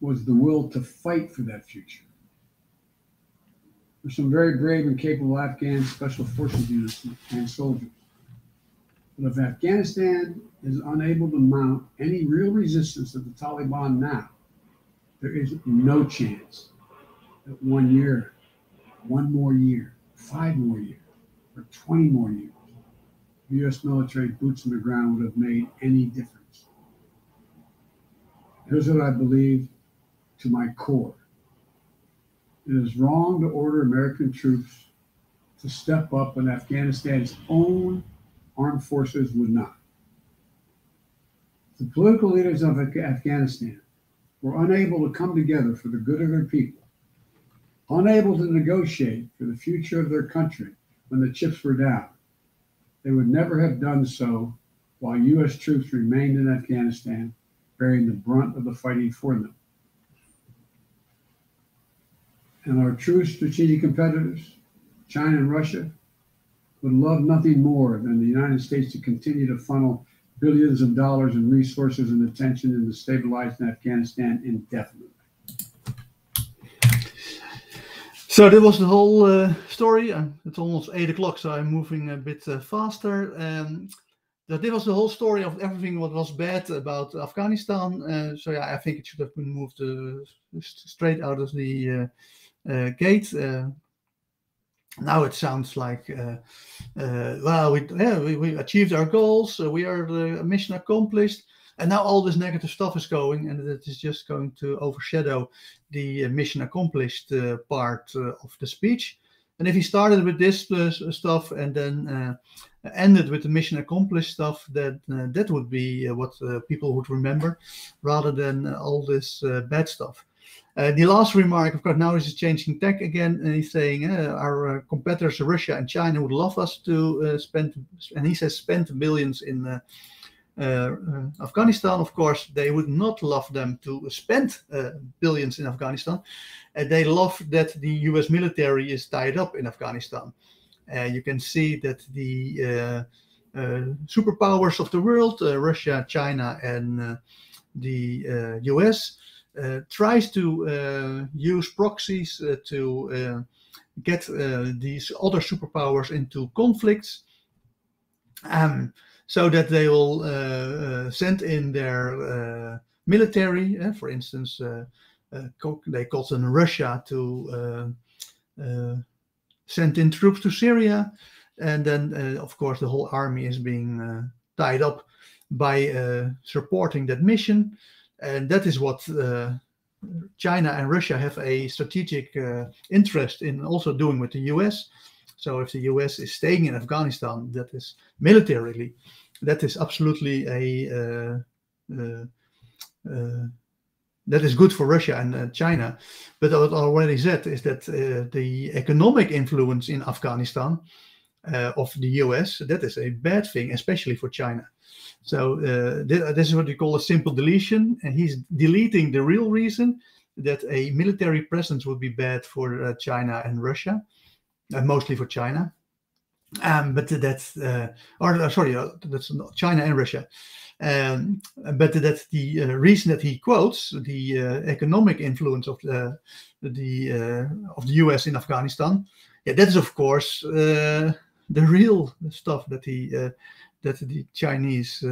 Speaker 2: was the will to fight for that future. There's some very brave and capable Afghan special forces units and soldiers. But if Afghanistan is unable to mount any real resistance of the Taliban now, there is no chance that 1 year, 1 more year, 5 more years, or 20 more years, the U.S. military boots on the ground would have made any difference. Here's what I believe to my core. It is wrong to order American troops to step up when Afghanistan's own armed forces would not. The political leaders of Afghanistan were unable to come together for the good of their people, unable to negotiate for the future of their country when the chips were down. They would never have done so while U.S. troops remained in Afghanistan, bearing the brunt of the fighting for them. And our true strategic competitors, China and Russia, would love nothing more than the United States to continue to funnel billions of dollars in resources and attention into stabilizing Afghanistan indefinitely.
Speaker 1: So that was the whole story. It's almost 8 o'clock, so I'm moving a bit faster. That was the whole story of everything what was bad about Afghanistan. So yeah, I think it should have been moved straight out of the gate. Now it sounds like, well, we achieved our goals. We are the mission accomplished. And now all this negative stuff is going, and it is just going to overshadow the mission accomplished part of the speech. And if he started with this stuff and then ended with the mission accomplished stuff, that would be what people would remember, rather than all this bad stuff. The last remark, of course, now is changing tack again, and he's saying our competitors, Russia and China, would love us to spend, and he says spend billions in Afghanistan. Of course, they would not love them to spend billions in Afghanistan. They love that the US military is tied up in Afghanistan. You can see that the superpowers of the world, Russia, China, and the US, tries to use proxies to get these other superpowers into conflicts, so that they will send in their military. For instance, they called on Russia to send in troops to Syria, and then of course the whole army is being tied up by supporting that mission. And that is what China and Russia have a strategic interest in also doing with the US. So if the US is staying in Afghanistan, that is militarily, that is absolutely that is good for Russia and China. But what I already said is that the economic influence in Afghanistan of the US, that is a bad thing, especially for China. So this is what you call a simple deletion, and he's deleting the real reason that a military presence would be bad for China and Russia, mostly for China. But that's that's not China and Russia. But that's the reason that he quotes the economic influence of the US in Afghanistan. Yeah, that is of course the real stuff that that the Chinese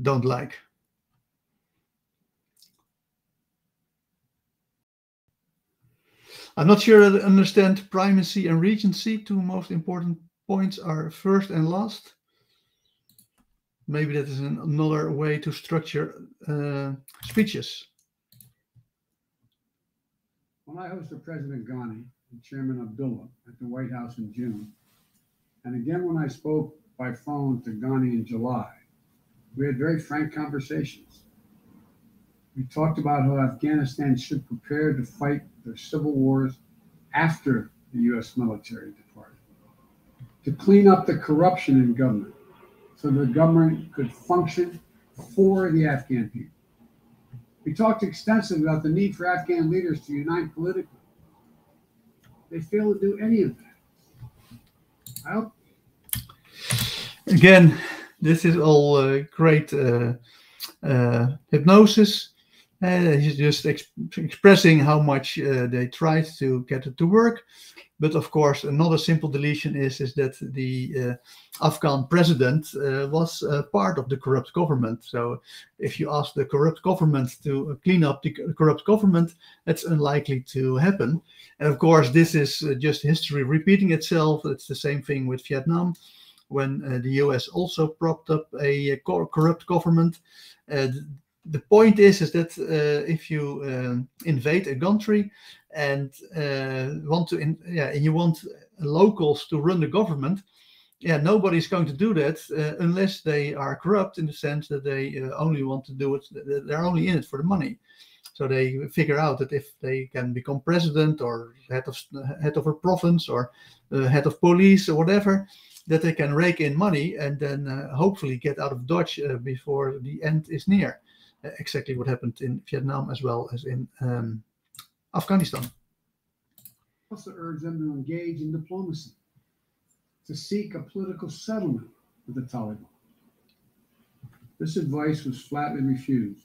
Speaker 1: don't like. I'm not sure I understand primacy and regency. Two most important points are first and last. Maybe that is another way to structure speeches.
Speaker 2: When I hosted President Ghani and Chairman Abdullah at the White House in June, and again when I spoke by phone to Ghani in July, we had very frank conversations. We talked about how Afghanistan should prepare to fight their civil wars after the US military departed, to clean up the corruption in government so the government could function for the Afghan people. We talked extensively about the need for Afghan leaders to unite politically. They fail to do any of that.
Speaker 1: Again, this is all great hypnosis. He's just expressing how much they tried to get it to work. But of course, another simple deletion is that the Afghan president was part of the corrupt government. So if you ask the corrupt government to clean up the corrupt government, that's unlikely to happen. And of course, this is just history repeating itself. It's the same thing with Vietnam, when the US also propped up a corrupt government. The point is that if you invade a country and you want locals to run the government, nobody's going to do that unless they are corrupt, in the sense that they only want to do it. They're only in it for the money. So they figure out that if they can become president or head of a province or head of police or whatever, that they can rake in money and then hopefully get out of Dodge before the end is near. Exactly what happened in Vietnam as well as in Afghanistan.
Speaker 2: Also urged them to engage in diplomacy, to seek a political settlement with the Taliban. This advice was flatly refused.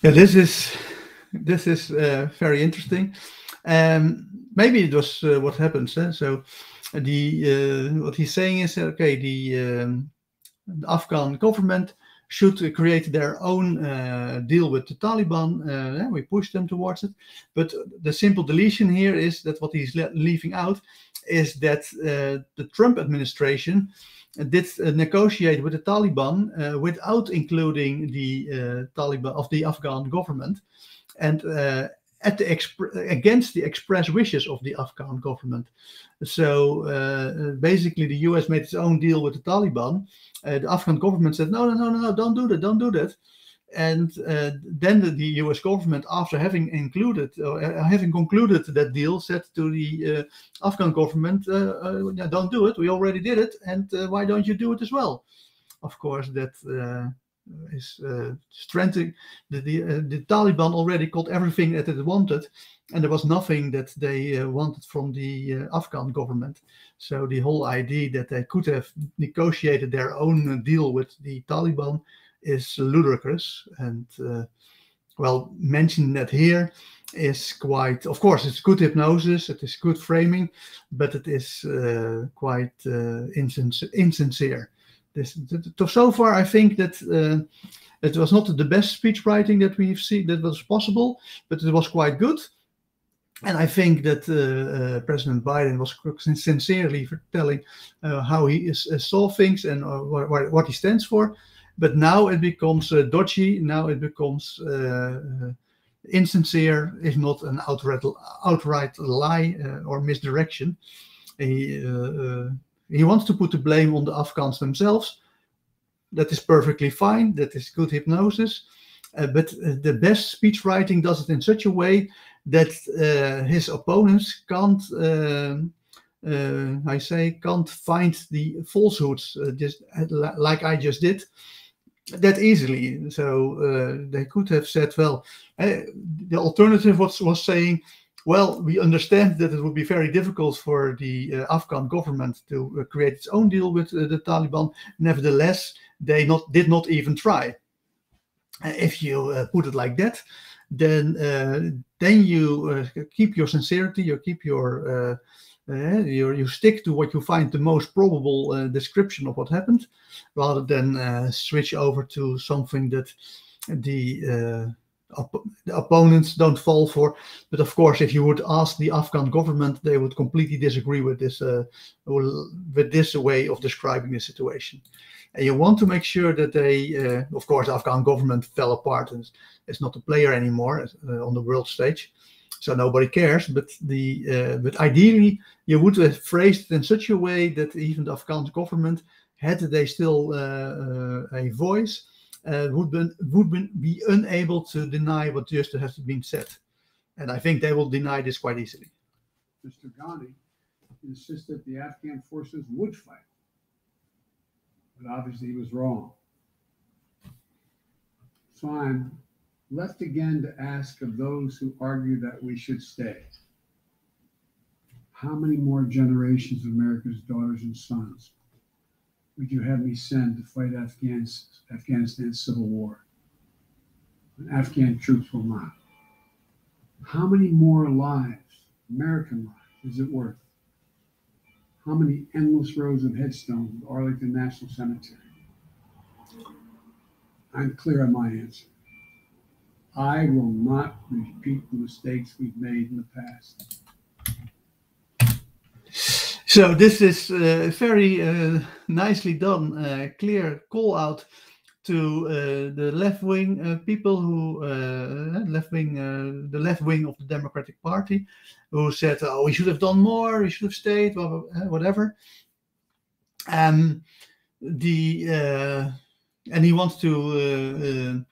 Speaker 1: Yeah, this is very interesting. Maybe it was what happens. So what he's saying is, okay, the Afghan government should create their own deal with the Taliban. We push them towards it. But the simple deletion here is that what he's leaving out is that the Trump administration did negotiate with the Taliban without including the Taliban of the Afghan government. And against the express wishes of the Afghan government. So basically, the US made its own deal with the Taliban. The Afghan government said, no, don't do that, don't do that. And then the US government, after having concluded that deal, said to the Afghan government, don't do it, we already did it, and why don't you do it as well? Of course, that is strengthening. The Taliban already got everything that it wanted, and there was nothing that they wanted from the Afghan government. So the whole idea that they could have negotiated their own deal with the Taliban is ludicrous. And well, mentioning that here is quite, of course, it's good hypnosis, it is good framing, but it is quite insincere. So far, I think that it was not the best speech writing that we've seen that was possible, but it was quite good. And I think that President Biden was sincerely telling how he saw things and what he stands for. But now it becomes dodgy. Now it becomes insincere, if not an outright lie or misdirection. He wants to put the blame on the Afghans themselves. That is perfectly fine. That is good hypnosis. But the best speech writing does it in such a way that his opponents can't find the falsehoods, just like I just did, that easily. So they could have said, well, the alternative was saying, well, we understand that it would be very difficult for the Afghan government to create its own deal with the Taliban. Nevertheless, they did not even try. If you put it like that, then you keep your sincerity, you keep you stick to what you find the most probable description of what happened, rather than switch over to something that the opponents don't fall for. But of course, if you would ask the Afghan government, they would completely disagree with this way of describing the situation. And you want to make sure that they, of course, the Afghan government fell apart and it's not a player anymore on the world stage, so nobody cares. But ideally, you would have phrased it in such a way that even the Afghan government, had they still a voice, would be unable to deny what just has been said. And I think they will deny this quite easily.
Speaker 2: Mr. Ghani insisted the Afghan forces would fight, but obviously he was wrong. So I'm left again to ask of those who argue that we should stay, how many more generations of America's daughters and sons would you have me send to fight Afghanistan's civil war? And Afghan troops will not. How many more lives, American lives, is it worth? How many endless rows of headstones at Arlington National Cemetery? I'm clear on my answer. I will not repeat the mistakes we've made in the past.
Speaker 1: So this is very nicely done, clear call out to the left-wing people who, the left wing of the Democratic Party, who said, oh, we should have done more, we should have stayed, whatever. And he wants to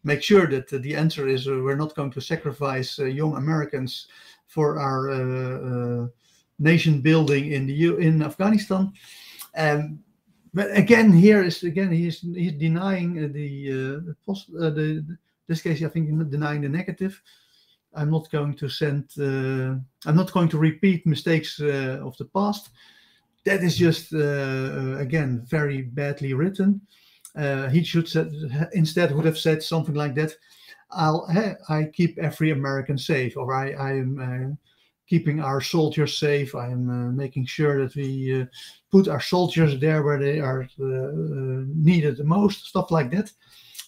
Speaker 1: make sure that the answer is we're not going to sacrifice young Americans for our nation building in Afghanistan. But again, he's denying this case. I think denying the negative. I'm not going to repeat mistakes of the past. That is just again very badly written. He should instead would have said something like that. I keep every American safe, or I am keeping our soldiers safe. I am making sure that we put our soldiers there where they are needed the most. Stuff like that.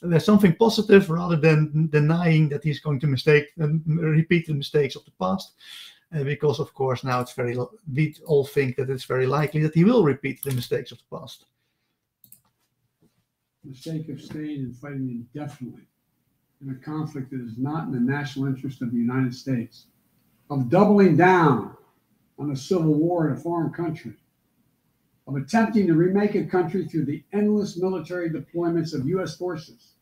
Speaker 1: There's something positive rather than denying that he's going to repeat the mistakes of the past. Because of course now we all think that it's very likely that he will repeat the mistakes of the past.
Speaker 2: For the sake of staying and fighting indefinitely in a conflict that is not in the national interest of the United States, of doubling down on a civil war in a foreign country, of attempting to remake a country through the endless military deployments of U.S. forces.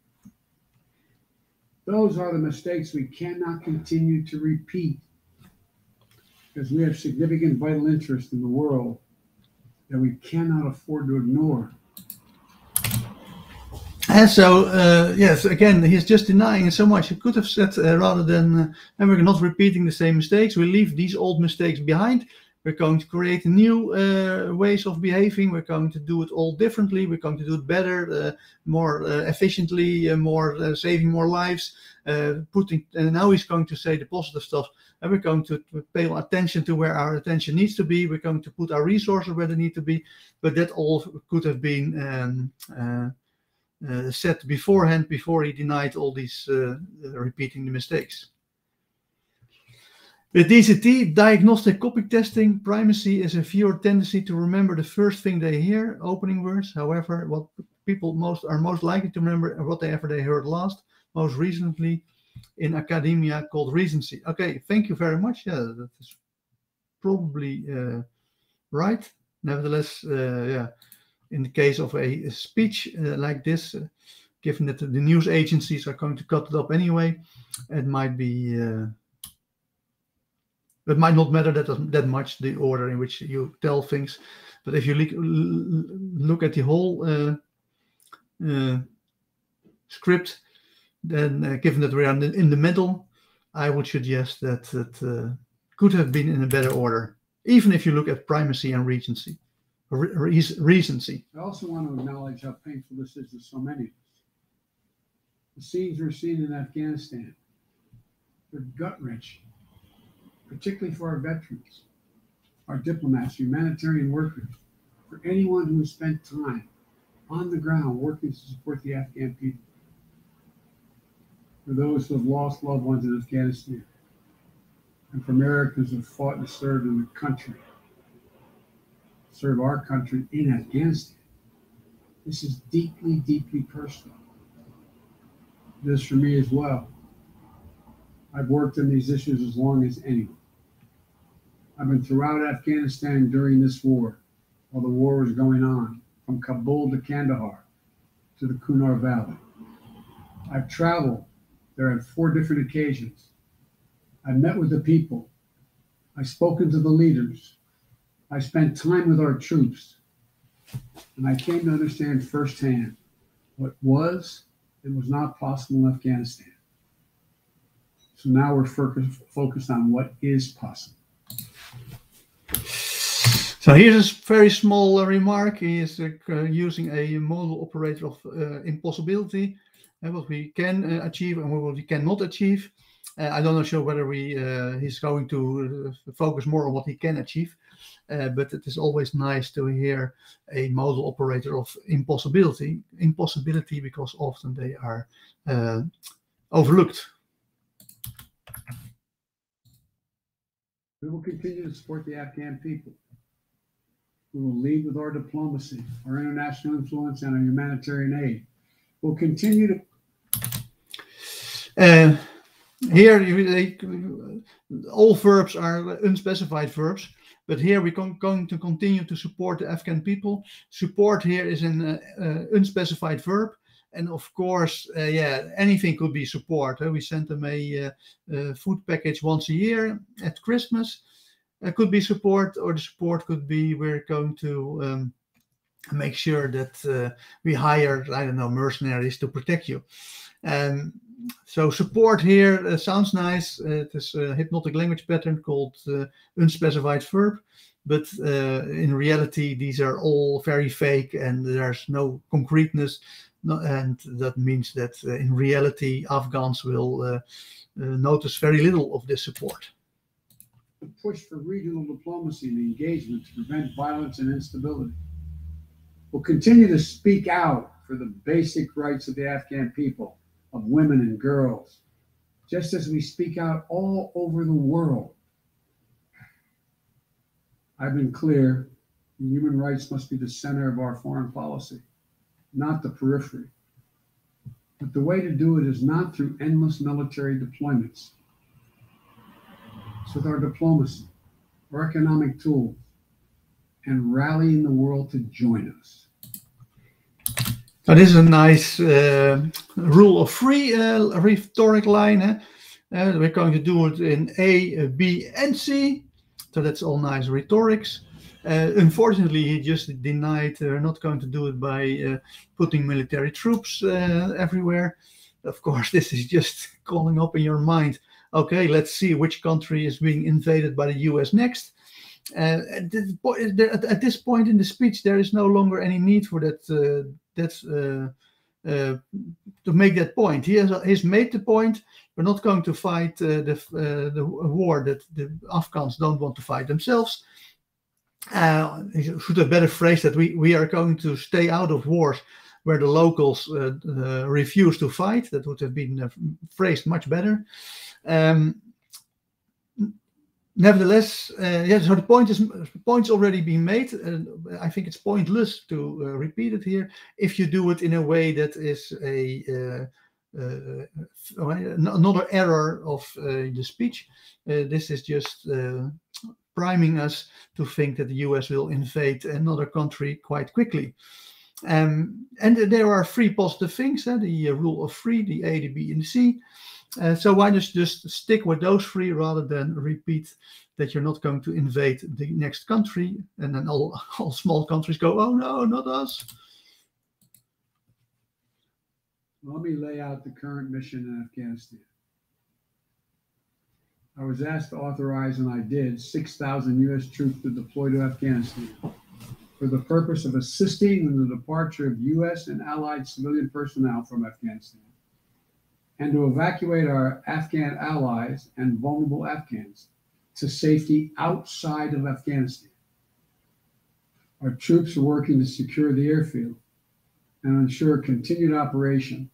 Speaker 2: Those are the mistakes we cannot continue to repeat, because we have significant vital interest in the world that we cannot afford to ignore.
Speaker 1: And so, yes, again, he's just denying it so much. He could have said rather than, and we're not repeating the same mistakes. We leave these old mistakes behind. We're going to create new ways of behaving. We're going to do it all differently. We're going to do it better, more efficiently, more saving more lives. Now he's going to say the positive stuff. And we're going to pay attention to where our attention needs to be. We're going to put our resources where they need to be. But that all could have been said beforehand, before he denied all these repeating the mistakes. With DCT, diagnostic copy testing, primacy is a viewer tendency to remember the first thing they hear, opening words. However, what people are most likely to remember are whatever they heard last, most recently in academia called recency. Okay, thank you very much. Yeah, that is probably right. Nevertheless, yeah, in the case of a speech like this, given that the news agencies are going to cut it up anyway, it might be... it might not matter that much, the order in which you tell things. But if you look at the whole script, then given that we are in the middle, I would suggest that it could have been in a better order, even if you look at primacy and recency. Recency.
Speaker 2: I also want to acknowledge how painful this is to so many of us. The scenes we're seeing in Afghanistan, they're gut-wrenching, particularly for our veterans, our diplomats, humanitarian workers, for anyone who has spent time on the ground working to support the Afghan people, for those who have lost loved ones in Afghanistan, and for Americans who have fought and served in the country, serve our country in Afghanistan. This is deeply, deeply personal. It is for me as well. I've worked on these issues as long as anyone. I've been throughout Afghanistan during this war, while the war was going on, from Kabul to Kandahar to the Kunar Valley. I've traveled there on 4 different occasions. I've met with the people. I've spoken to the leaders. I spent time with our troops. And I came to understand firsthand what was and was not possible in Afghanistan. So now we're focused on what is possible.
Speaker 1: So here's a very small remark. He is using a modal operator of impossibility, what we can achieve and what we cannot achieve. I'm not sure whether he's going to focus more on what he can achieve, but it is always nice to hear a modal operator of impossibility, because often they are overlooked.
Speaker 2: We will continue to support the Afghan people. We will lead with our diplomacy, our international influence, and our humanitarian aid. We'll continue to...
Speaker 1: Here, all verbs are unspecified verbs, but here we're going to continue to support the Afghan people. Support here is an unspecified verb. And of course, anything could be support. We send them a food package once a year at Christmas. It could be support, or the support could be we're going to make sure that we hire, I don't know, mercenaries to protect you. So support here sounds nice. It is a hypnotic language pattern called unspecified verb. But in reality, these are all very fake and there's no concreteness. And that means that in reality, Afghans will notice very little of this support.
Speaker 2: The push for regional diplomacy and engagement to prevent violence and instability. We'll continue to speak out for the basic rights of the Afghan people, of women and girls, just as we speak out all over the world. I've been clear, human rights must be the center of our foreign policy, not the periphery. But the way to do it is not through endless military deployments. It's with our diplomacy, our economic tools, and rallying the world to join us.
Speaker 1: Now, this is a nice rule of three rhetoric line. We're going to do it in A, B, and C. So that's all nice rhetorics. Unfortunately, he just denied we're not going to do it by putting military troops everywhere. Of course, this is just calling up in your mind. Okay, let's see which country is being invaded by the US next. At this point in the speech, there is no longer any need for that. To make that point, he's made the point. We're not going to fight the war that the Afghans don't want to fight themselves. He should have better phrased that we are going to stay out of wars where the locals refuse to fight. That would have been phrased much better. Nevertheless, so the point's already been made. I think it's pointless to repeat it here if you do it in a way that is another error of the speech. This is just priming us to think that the US will invade another country quite quickly. And there are three positive things, the rule of three, the A, the B, and the C. So why just stick with those three rather than repeat that you're not going to invade the next country, and then all small countries go, oh no, not us.
Speaker 2: Let me lay out the current mission in Afghanistan. I was asked to authorize, and I did, 6,000 U.S. troops to deploy to Afghanistan for the purpose of assisting in the departure of U.S. and allied civilian personnel from Afghanistan, and to evacuate our Afghan allies and vulnerable Afghans to safety outside of Afghanistan. Our troops are working to secure the airfield and ensure continued operation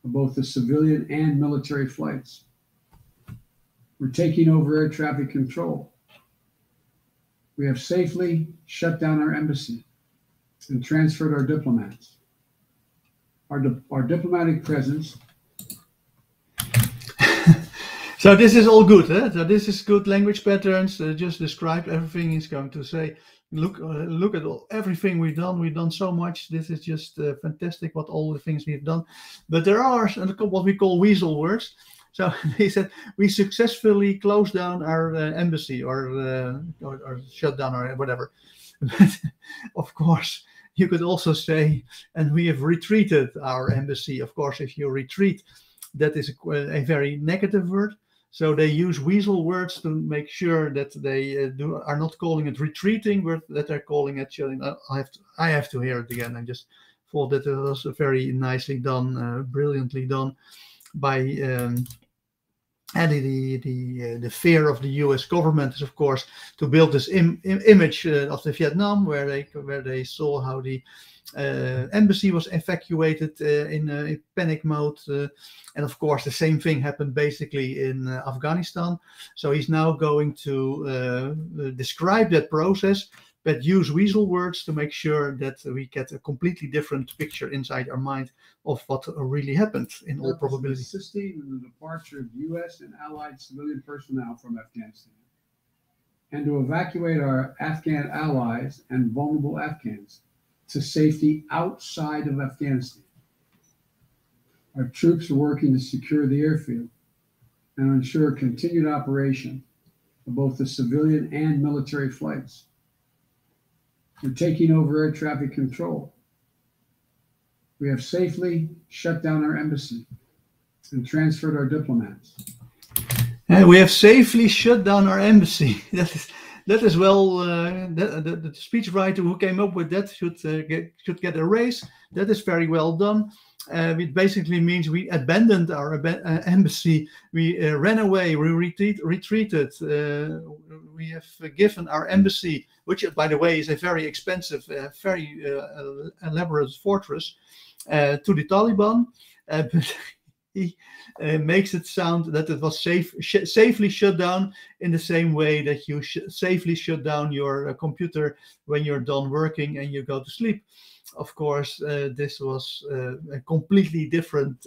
Speaker 2: of both the civilian and military flights. We're taking over air traffic control. We have safely shut down our embassy and transferred our diplomats. Our diplomatic presence.
Speaker 1: So this is all good. So this is good language patterns. Just describe everything he's going to say. Look at everything we've done. We've done so much. This is just fantastic. What all the things we've done. But there are what we call weasel words. So he said we successfully closed down our embassy or shut down or whatever. But of course, you could also say, and we have retreated our embassy. Of course, if you retreat, that is a very negative word. So they use weasel words to make sure that they are not calling it retreating, but that they're calling it shutting. I have to hear it again. I just thought that it was very nicely done, brilliantly done by the fear of the U.S. government is, of course, to build this image of the Vietnam, where they saw how the embassy was evacuated in panic mode, and of course the same thing happened basically in Afghanistan. So he's now going to describe that process, but use weasel words to make sure that we get a completely different picture inside our mind of what really happened in all probability.
Speaker 2: Assisting in the departure of U.S. and allied civilian personnel from Afghanistan, and to evacuate our Afghan allies and vulnerable Afghans to safety outside of Afghanistan. Our troops are working to secure the airfield and ensure continued operation of both the civilian and military flights. We're taking over air traffic control. We have safely shut down our embassy and transferred our diplomats.
Speaker 1: We have safely shut down our embassy. That is well. The speechwriter who came up with that should get a raise. That is very well done. It basically means we abandoned our embassy. We ran away. We retreated. We have given our embassy, which, by the way, is a very expensive, very elaborate fortress, to the Taliban. But he makes it sound that it was safely shut down in the same way that you safely shut down your computer when you're done working and you go to sleep. Of course, this was a completely different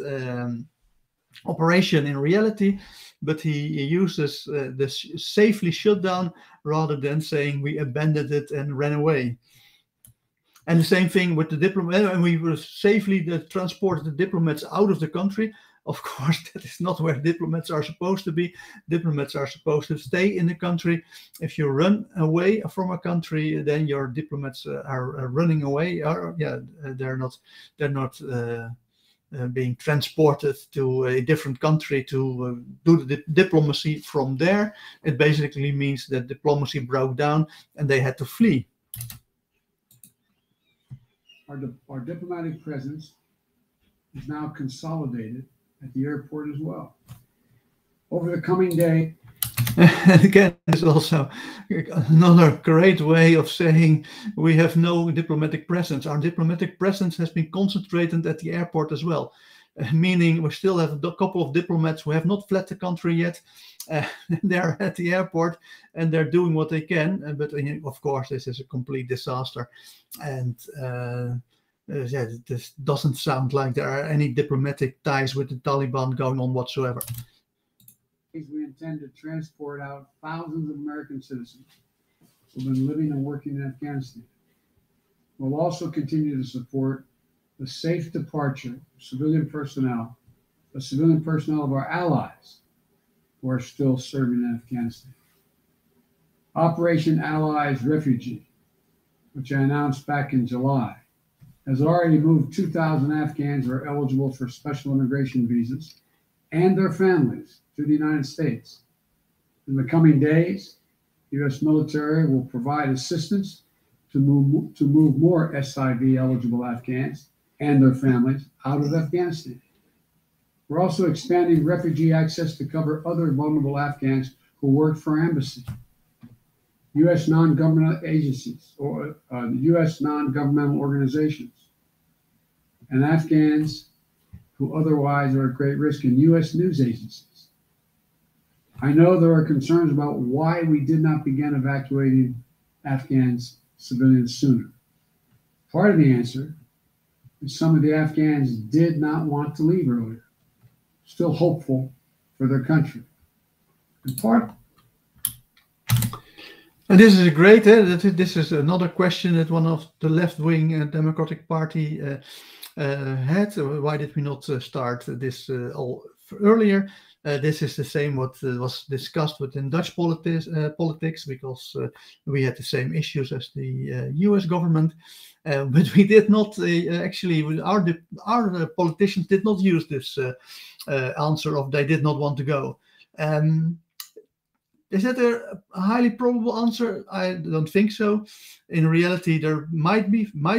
Speaker 1: operation in reality, but he uses this safely shut down rather than saying we abandoned it and ran away. And the same thing with the diplomat, and we will safely transport the diplomats out of the country. Of course, that is not where diplomats are supposed to be. Diplomats are supposed to stay in the country. If you run away from a country, then your diplomats are running away. They're not being transported to a different country to do the diplomacy from there. It basically means that diplomacy broke down and they had to flee.
Speaker 2: Our diplomatic presence is now consolidated at the airport as well. Over the coming day.
Speaker 1: And again, there's also another great way of saying we have no diplomatic presence. Our diplomatic presence has been concentrated at the airport as well, meaning we still have a couple of diplomats who have not fled the country yet. They're at the airport and they're doing what they can. But of course, this is a complete disaster. And this doesn't sound like there are any diplomatic ties with the Taliban going on whatsoever.
Speaker 2: We intend to transport out thousands of American citizens who've been living and working in Afghanistan. We'll also continue to support the safe departure of civilian personnel of our allies who are still serving in Afghanistan. Operation Allies Refugee, which I announced back in July, has already moved 2,000 Afghans who are eligible for special immigration visas and their families to the United States. In the coming days, the U.S. military will provide assistance to move more SIV eligible Afghans and their families out of Afghanistan. We're also expanding refugee access to cover other vulnerable Afghans who work for our embassy, U.S. non-governmental agencies, or U.S. non-governmental organizations, and Afghans who otherwise are at great risk in U.S. news agencies. I know there are concerns about why we did not begin evacuating Afghans civilians sooner. Part of the answer is some of the Afghans did not want to leave earlier, still hopeful for their country.
Speaker 1: And this is great. This is another question that one of the left-wing Democratic Party had. Why did we not start this all earlier? This is the same what was discussed within Dutch politics, because we had the same issues as the US government. But we did not actually, our politicians did not use this answer of they did not want to go. Is that a highly probable answer? I don't think so. In reality, there might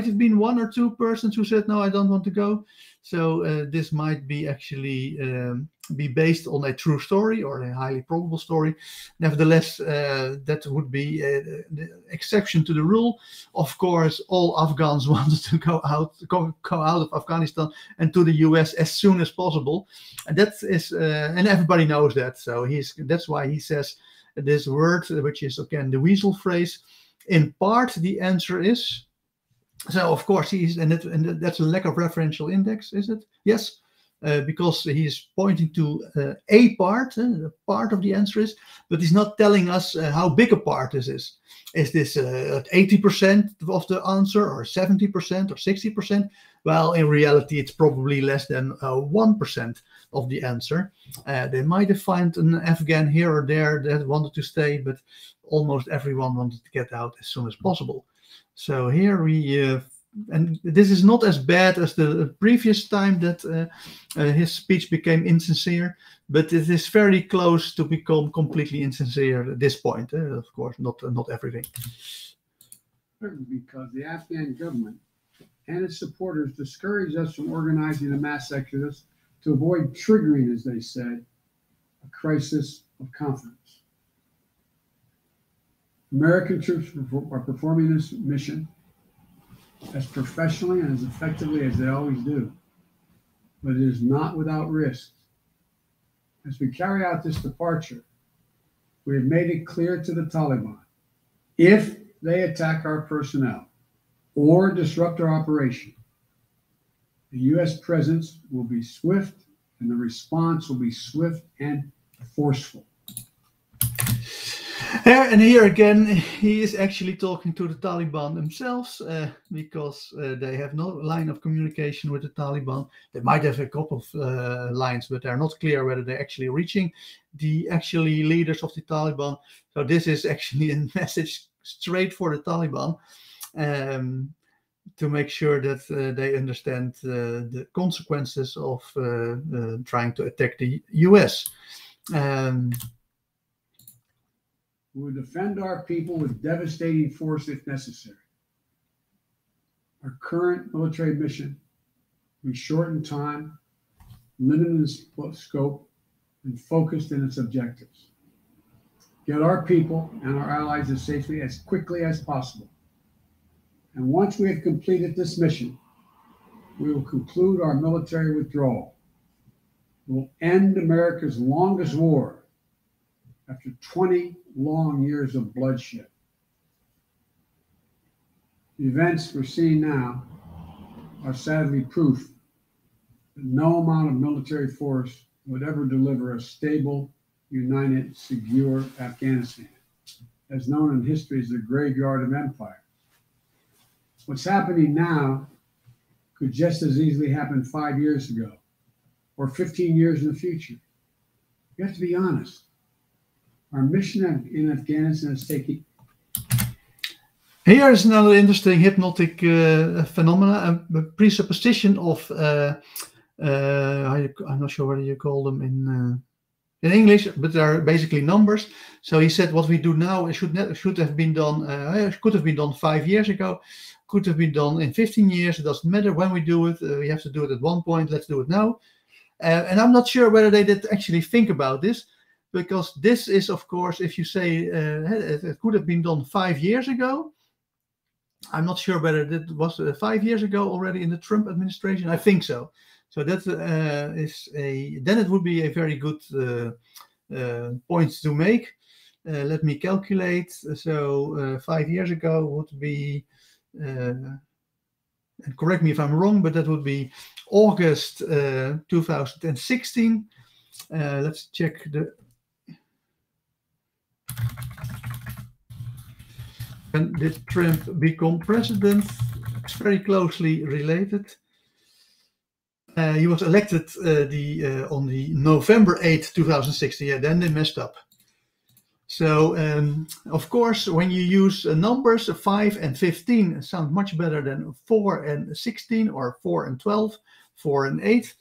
Speaker 1: have been one or two persons who said, no, I don't want to go. So this might be actually be based on a true story or a highly probable story. Nevertheless, that would be the exception to the rule. Of course, all Afghans wanted to go out of Afghanistan and to the US as soon as possible. And that is, and everybody knows that. So that's why he says this word, which is again the weasel phrase. In part, the answer is. So of course and that's a lack of referential index, is it? Yes, because he's pointing to a part. The part of the answer is, but he's not telling us how big a part this is. Is this 80% of the answer, or 70%, or 60%? Well, in reality, it's probably less than 1% of the answer. They might have found an Afghan here or there that wanted to stay, but almost everyone wanted to get out as soon as possible. So here we, and this is not as bad as the previous time that his speech became insincere, but it is very close to become completely insincere at this point. Of course, not everything.
Speaker 2: Because the Afghan government and its supporters discouraged us from organizing a mass exodus to avoid triggering, as they said, a crisis of confidence. American troops are performing this mission as professionally and as effectively as they always do, but it is not without risk. As we carry out this departure, we have made it clear to the Taliban, if they attack our personnel or disrupt our operation, the U.S. presence will be swift and the response will be swift and forceful.
Speaker 1: And here again, he is actually talking to the Taliban themselves, because they have no line of communication with the Taliban. They might have a couple of lines, but they're not clear whether they're actually reaching the actually leaders of the Taliban. So this is actually a message straight for the Taliban, to make sure that they understand the consequences of trying to attack the U.S.
Speaker 2: We will defend our people with devastating force if necessary. Our current military mission will be short in time, limited in scope, and focused in its objectives. Get our people and our allies as safely as quickly as possible. And once we have completed this mission, we will conclude our military withdrawal. We'll end America's longest war after 20 long years of bloodshed. The events we're seeing now are sadly proof that no amount of military force would ever deliver a stable, united, secure Afghanistan, as known in history as the graveyard of empire. What's happening now could just as easily happen 5 years ago or 15 years in the future. You have to be honest. Our mission in Afghanistan is taking.
Speaker 1: Here is another interesting hypnotic phenomena, a presupposition of, I'm not sure whether you call them in English, but they're basically numbers. So he said what we do now should have been done, could have been done 5 years ago, could have been done in 15 years. It doesn't matter when we do it. We have to do it at one point. Let's do it now. And I'm not sure whether they did actually think about this. Because this is, of course, if you say it could have been done 5 years ago, I'm not sure whether it was 5 years ago already in the Trump administration. I think so. So that then it would be a very good point to make. Let me calculate. So 5 years ago would be, and correct me if I'm wrong, but that would be August 2016. Let's check when did Trump become president? It's very closely related. He was elected on the November 8th, 2016. Yeah, then they messed up. So, of course, when you use numbers 5 and 15, it sounds much better than 4 and 16 or 4 and 12, 4 and 8.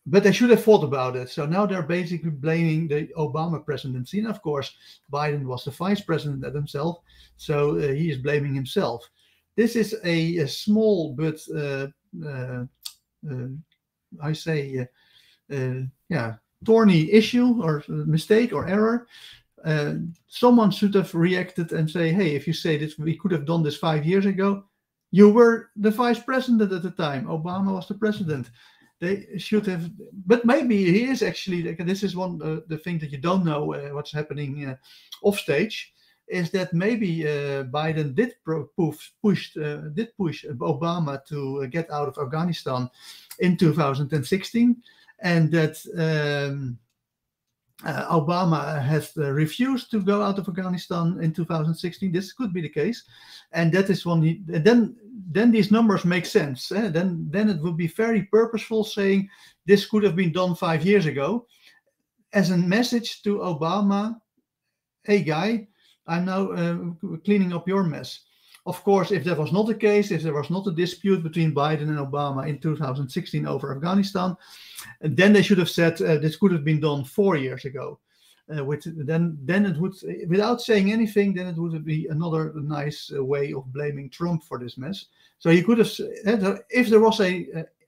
Speaker 1: But they should have thought about it. So now they're basically blaming the Obama presidency. And of course, Biden was the vice president himself. So he is blaming himself. This is a small but, thorny issue or mistake or error. Someone should have reacted and say, hey, if you say this, we could have done this 5 years ago. You were the vice president at the time. Obama was the president. They should have, but maybe he is actually. This is one the thing that you don't know what's happening off stage, is that maybe Biden did push Obama to get out of Afghanistan in 2016, and that Obama has refused to go out of Afghanistan in 2016. This could be the case, and that is one. Then these numbers make sense. Then it would be very purposeful saying this could have been done 5 years ago, as a message to Obama. Hey guy, I'm now cleaning up your mess. Of course, if that was not the case, if there was not a dispute between Biden and Obama in 2016 over Afghanistan, then they should have said this could have been done 4 years ago. Then it would, without saying anything, then it would be another nice way of blaming Trump for this mess. So he could have, if there was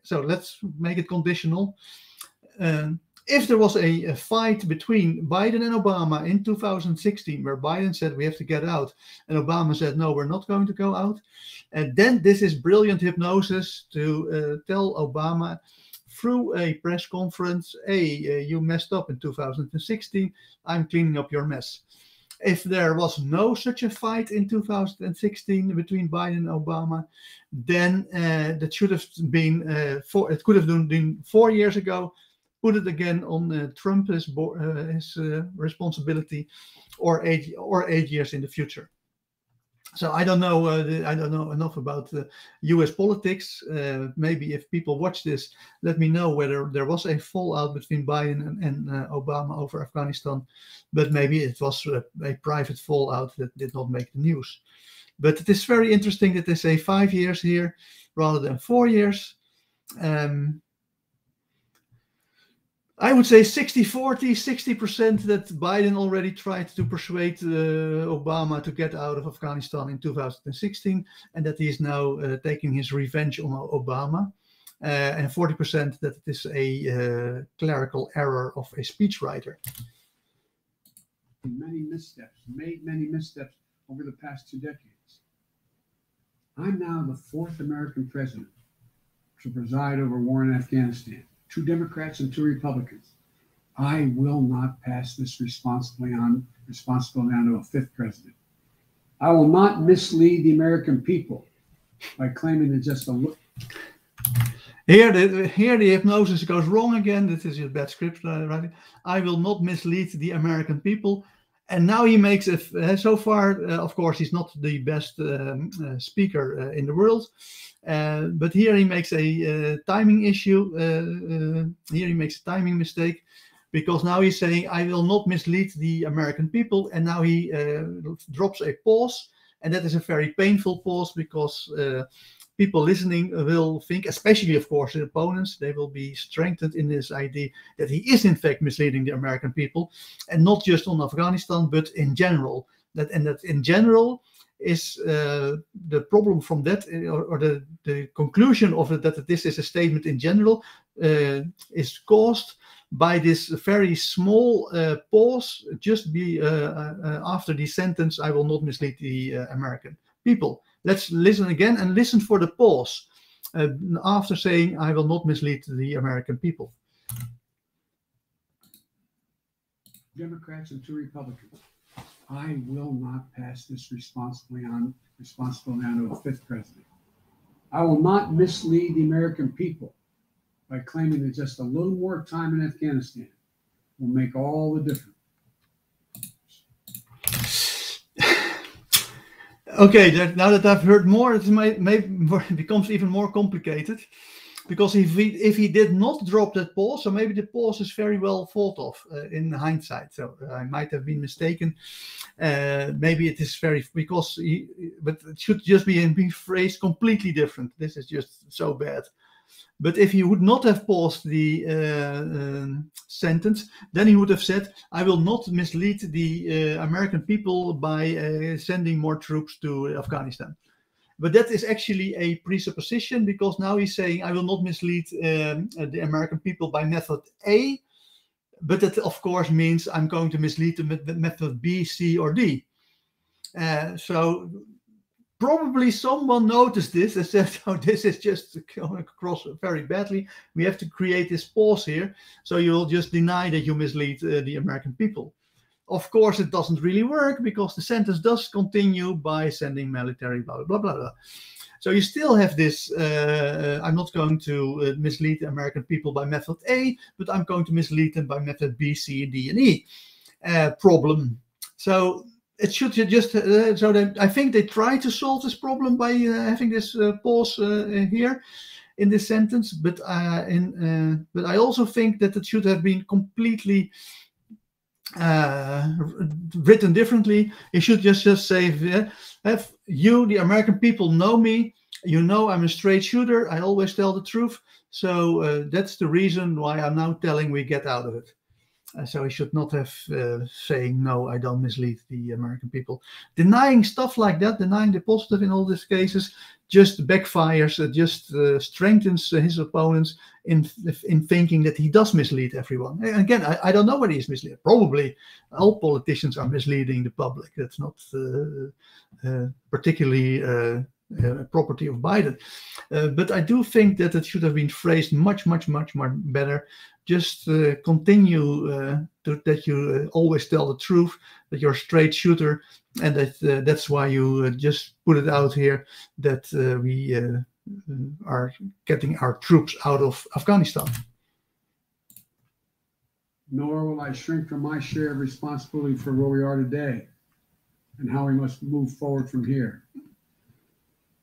Speaker 1: so let's make it conditional. If there was a fight between Biden and Obama in 2016, where Biden said we have to get out, and Obama said no, we're not going to go out, and then this is brilliant hypnosis to tell Obama, through a press conference, hey, you messed up in 2016, I'm cleaning up your mess. If there was no such a fight in 2016 between Biden and Obama, then that should have been, it could have been 4 years ago. Put it again on Trump, his responsibility, or 8 years in the future. So I don't know. I don't know enough about U.S. politics. Maybe if people watch this, let me know whether there was a fallout between Biden and Obama over Afghanistan. But maybe it was a private fallout that did not make the news. But it is very interesting that they say 5 years here rather than 4 years. I would say 60-40, 60% that Biden already tried to persuade Obama to get out of Afghanistan in 2016, and that he is now taking his revenge on Obama. And 40% that it is a clerical error of a speechwriter.
Speaker 2: Many missteps, made many missteps over the past 2 decades. I'm now the 4th American president to preside over war in Afghanistan. 2 Democrats and 2 Republicans. I will not pass this responsibility on to a 5th president. I will not mislead the American people by claiming that just a look.
Speaker 1: Here the hypnosis goes wrong again. This is a bad script writing. I will not mislead the American people. And now he makes so far, of course, he's not the best speaker in the world. But here he makes a timing issue. Here he makes a timing mistake, because now he's saying, I will not mislead the American people. And now he drops a pause. And that is a very painful pause, because people listening will think, especially, of course, the opponents, they will be strengthened in this idea that he is, in fact, misleading the American people. And not just on Afghanistan, but in general. That in general is the problem from that, or the conclusion of it, that this is a statement in general, is caused by this very small pause just after the sentence, I will not mislead the American people. Let's listen again and listen for the pause after saying, I will not mislead the American people.
Speaker 2: Democrats and 2 Republicans. I will not pass this responsibility on to a 5th president. I will not mislead the American people by claiming that just a little more time in Afghanistan will make all the difference.
Speaker 1: Okay, now that I've heard more, it becomes even more complicated. Because if he did not drop that pause, so maybe the pause is very well thought of in hindsight. So I might have been mistaken. Maybe it is but it should just be phrased completely different. This is just so bad. But if he would not have paused the sentence, then he would have said, I will not mislead the American people by sending more troops to Afghanistan. But that is actually a presupposition, because now he's saying, I will not mislead the American people by method A, but that, of course, means I'm going to mislead them with method B, C, or D. So probably someone noticed this and said, oh, this is just going across very badly. We have to create this pause here, so you'll just deny that you mislead the American people. Of course, it doesn't really work, because the sentence does continue by sending military, blah, blah, blah, blah. So you still have this, I'm not going to mislead the American people by method A, but I'm going to mislead them by method B, C, D, and E problem. So it should just, so that I think they try to solve this problem by having this pause here in this sentence, but I also think that it should have been completely written differently. You should just say, have you, the American people, know me. You know I'm a straight shooter. I always tell the truth. So that's the reason why I'm now telling we get out of it. So he should not have saying, no, I don't mislead the American people. Denying stuff like that, denying the positive in all these cases, just backfires, just strengthens his opponents in thinking that he does mislead everyone. And again, I don't know whether he's misleading. Probably all politicians are misleading the public. That's not particularly property of Biden. But I do think that it should have been phrased much more better. Just continue that you always tell the truth, that you're a straight shooter, and that's why you just put it out here that we are getting our troops out of Afghanistan.
Speaker 2: Nor will I shrink from my share of responsibility for where we are today and how we must move forward from here.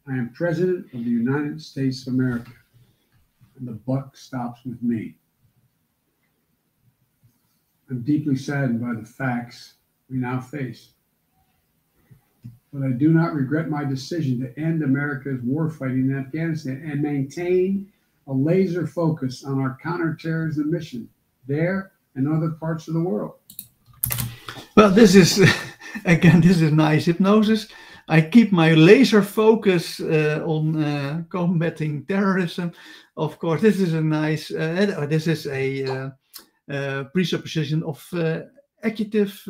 Speaker 2: I am President of the United States of America, and the buck stops with me. I'm deeply saddened by the facts we now face, but I do not regret my decision to end America's warfighting in Afghanistan and maintain a laser focus on our counterterrorism mission there and other parts of the world.
Speaker 1: Well, this is, again, this is nice hypnosis. I keep my laser focus on combating terrorism. Of course, this is a nice, this is a presupposition of adjective,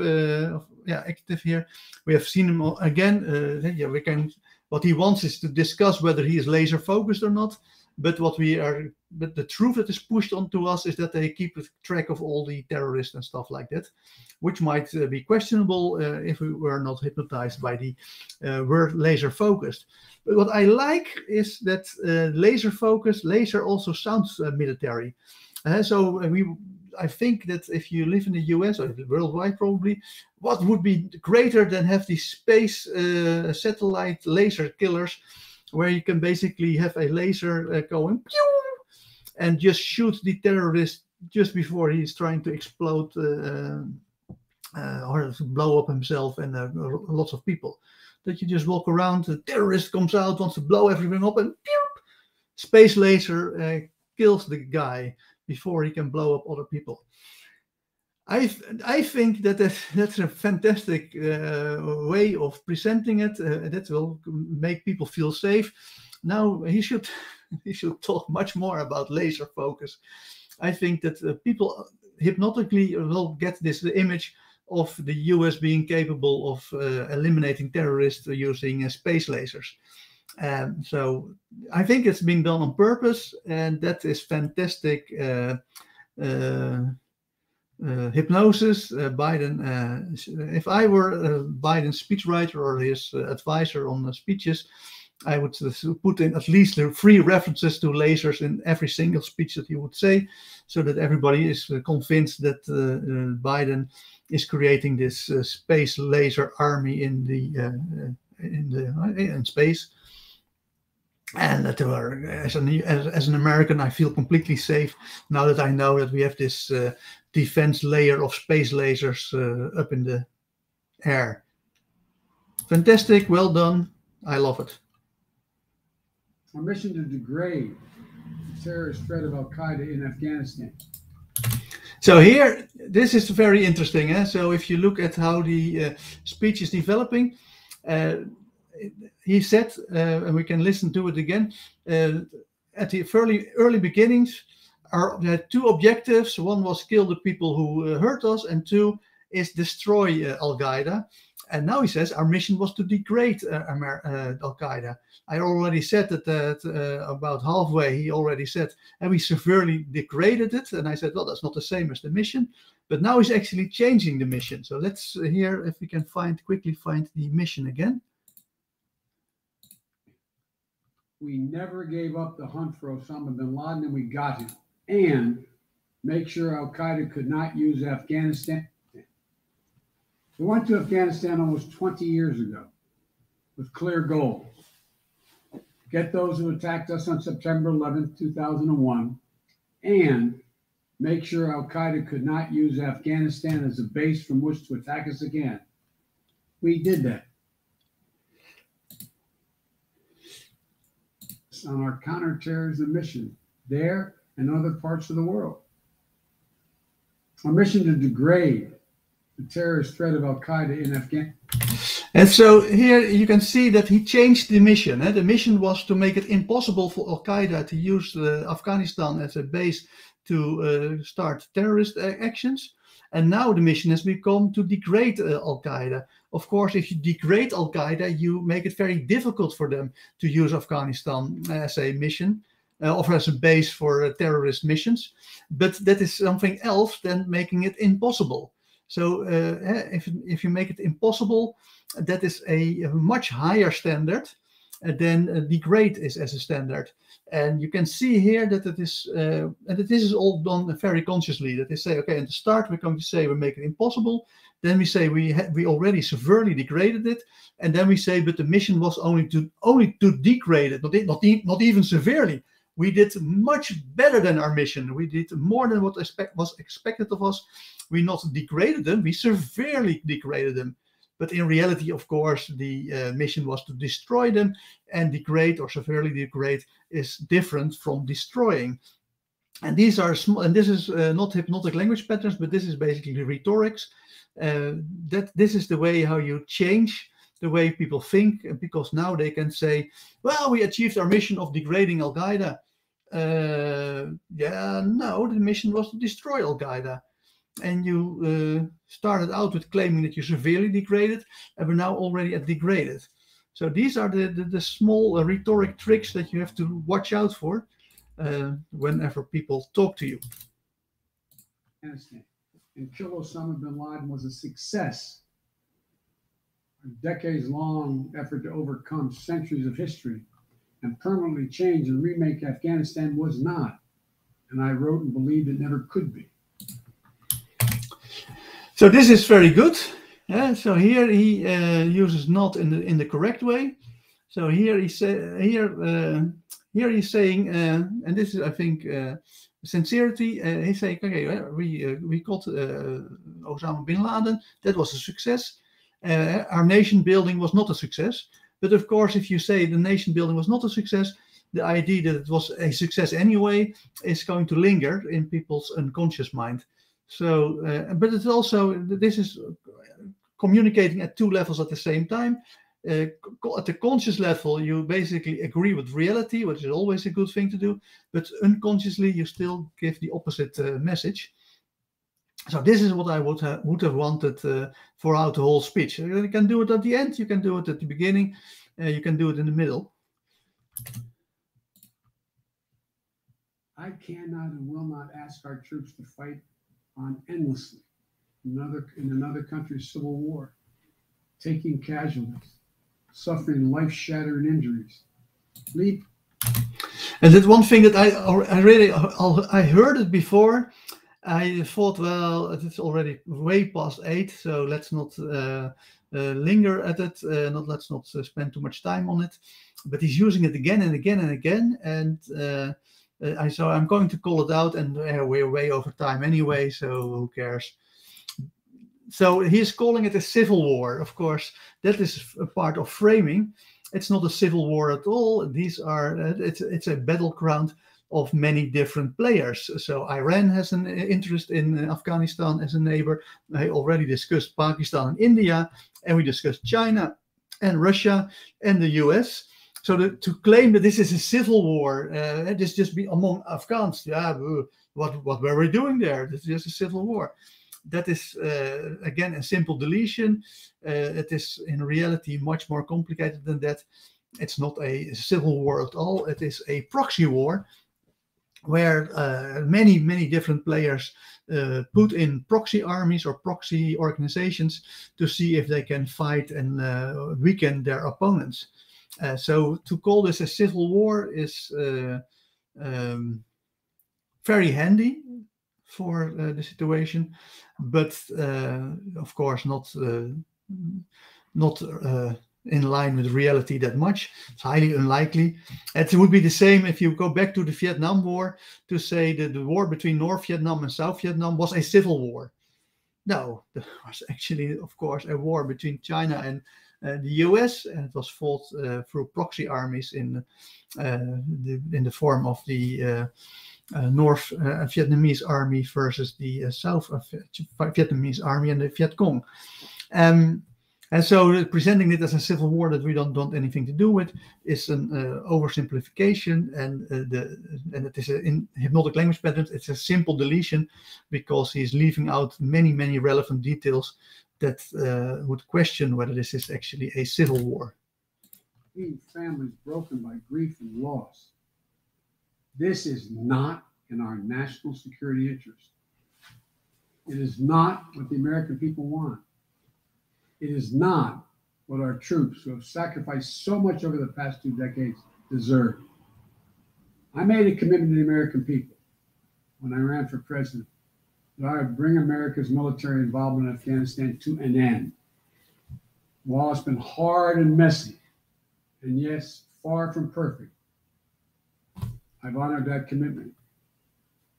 Speaker 1: adjective here. We have seen him again. We can. What he wants is to discuss whether he is laser focused or not. But but the truth that is pushed onto us is that they keep track of all the terrorists and stuff like that, which might be questionable if we were not hypnotized by the word laser focused. But what I like is that laser focused, laser also sounds military. I think that if you live in the US or worldwide probably, what would be greater than have these space satellite laser killers where you can basically have a laser going pew, and just shoot the terrorist just before he's trying to explode or blow up himself and lots of people. That you just walk around, the terrorist comes out, wants to blow everything up, and pew, space laser kills the guy before he can blow up other people. I think that's a fantastic way of presenting it. That will make people feel safe. Now he should talk much more about laser focus. I think that people hypnotically will get this image of the US being capable of eliminating terrorists using space lasers. So I think it's been done on purpose, and that is fantastic. Hypnosis, Biden. If I were Biden's speechwriter or his advisor on speeches, I would put in at least 3 references to lasers in every single speech that he would say, so that everybody is convinced that Biden is creating this space laser army in space. And that as an American, I feel completely safe now that I know that we have this defense layer of space lasers up in the air. Fantastic, well done. I love it.
Speaker 2: Our mission to degrade the terrorist threat of Al-Qaeda in Afghanistan.
Speaker 1: So here, this is very interesting. So if you look at how the speech is developing, he said, and we can listen to it again, at the early beginnings, there had 2 objectives. One was kill the people who hurt us, and 2 is destroy Al-Qaeda. And now he says our mission was to degrade Al-Qaeda. I already said that about halfway, he already said, and we severely degraded it. And I said, well, that's not the same as the mission. But now he's actually changing the mission. So let's hear if we can quickly find the mission again.
Speaker 2: We never gave up the hunt for Osama bin Laden, and we got him. And make sure Al-Qaeda could not use Afghanistan. We went to Afghanistan almost 20 years ago with clear goals. Get those who attacked us on September 11th, 2001, and make sure Al-Qaeda could not use Afghanistan as a base from which to attack us again. We did that. On our counterterrorism mission there and other parts of the world. Our mission to degrade the terrorist threat of Al-Qaeda in Afghanistan.
Speaker 1: And so here you can see that he changed the mission. The mission was to make it impossible for Al-Qaeda to use Afghanistan as a base to start terrorist actions. And now the mission has become to degrade Al-Qaeda. Of course, if you degrade Al-Qaeda, you make it very difficult for them to use Afghanistan as a mission or as a base for terrorist missions. But that is something else than making it impossible. So if you make it impossible, that is a much higher standard than degrade is as a standard. And you can see here that it is, and this is all done very consciously. That they say, okay, at the start we're going to say we make it impossible. Then we say we already severely degraded it, and then we say, but the mission was only to degrade it, not even severely. We did much better than our mission. We did more than what was expected of us. We not degraded them, we severely degraded them. But in reality, of course, the mission was to destroy them, and degrade or severely degrade is different from destroying. And these are small, and this is not hypnotic language patterns, but this is basically rhetorics. That this is the way how you change the way people think, because now they can say, well, we achieved our mission of degrading Al-Qaeda. Yeah, no, the mission was to destroy Al-Qaeda. And you started out with claiming that you severely degraded, and we're now already at degraded. So these are the small rhetoric tricks that you have to watch out for whenever people talk to you.
Speaker 2: And kill Osama bin Laden was a success. A decades-long effort to overcome centuries of history and permanently change and remake Afghanistan was not. And I wrote and believed it never could be.
Speaker 1: So this is very good. So here he uses not in the correct way. So here he here he's saying, and this is, I think, sincerity. He's saying, okay, we caught Osama bin Laden. That was a success. Our nation building was not a success. But of course, if you say the nation building was not a success, the idea that it was a success anyway is going to linger in people's unconscious mind. So, but it's also, this is communicating at two levels at the same time. At the conscious level, you basically agree with reality, which is always a good thing to do, but unconsciously you still give the opposite message. So this is what I would have wanted throughout the whole speech. You can do it at the end, you can do it at the beginning, you can do it in the middle.
Speaker 2: I cannot and will not ask our troops to fight on endlessly in another country's civil war, taking casualties, suffering life-shattering injuries.
Speaker 1: And that's one thing that I heard it before. I thought, well, it's already way past 8, so let's not linger at it. Let's not spend too much time on it. But he's using it again and again and again, and so I'm going to call it out, and we're way over time anyway, so who cares? So he's calling it a civil war. Of course, that is a part of framing. It's not a civil war at all. These are it's a battleground of many different players. So Iran has an interest in Afghanistan as a neighbor. I already discussed Pakistan and India, and we discussed China and Russia and the US. So to claim that this is a civil war, this just be among Afghans, yeah, what were we doing there? This is just a civil war. That is, again, a simple deletion. It is in reality much more complicated than that. It's not a civil war at all. It is a proxy war where many different players put in proxy armies or proxy organizations to see if they can fight and weaken their opponents. So to call this a civil war is very handy for the situation, but of course not in line with reality that much. It's highly unlikely. It would be the same if you go back to the Vietnam War to say that the war between North Vietnam and South Vietnam was a civil war. No, there was actually, of course, a war between China and the US, and it was fought through proxy armies in the form of the North Vietnamese army versus the South Vietnamese army and the Viet Cong. And so presenting it as a civil war that we don't want anything to do with is an oversimplification, and it is in hypnotic language patterns, it's a simple deletion, because he's leaving out many relevant details that would question whether this is actually a civil war.
Speaker 2: Families broken by grief and loss. This is not in our national security interest. It is not what the American people want. It is not what our troops, who have sacrificed so much over the past 2 decades, deserve. I made a commitment to the American people when I ran for president that I would bring America's military involvement in Afghanistan to an end. While it's been hard and messy, and yes, far from perfect, I've honored that commitment.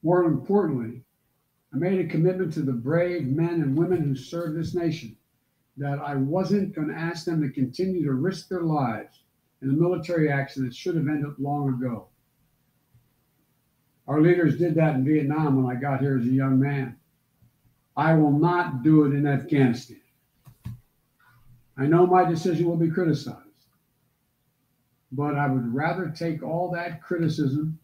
Speaker 2: More importantly, I made a commitment to the brave men and women who serve this nation that I wasn't going to ask them to continue to risk their lives in a military action that should have ended long ago. Our leaders did that in Vietnam when I got here as a young man. I will not do it in Afghanistan. I know my decision will be criticized, but I would rather take all that criticism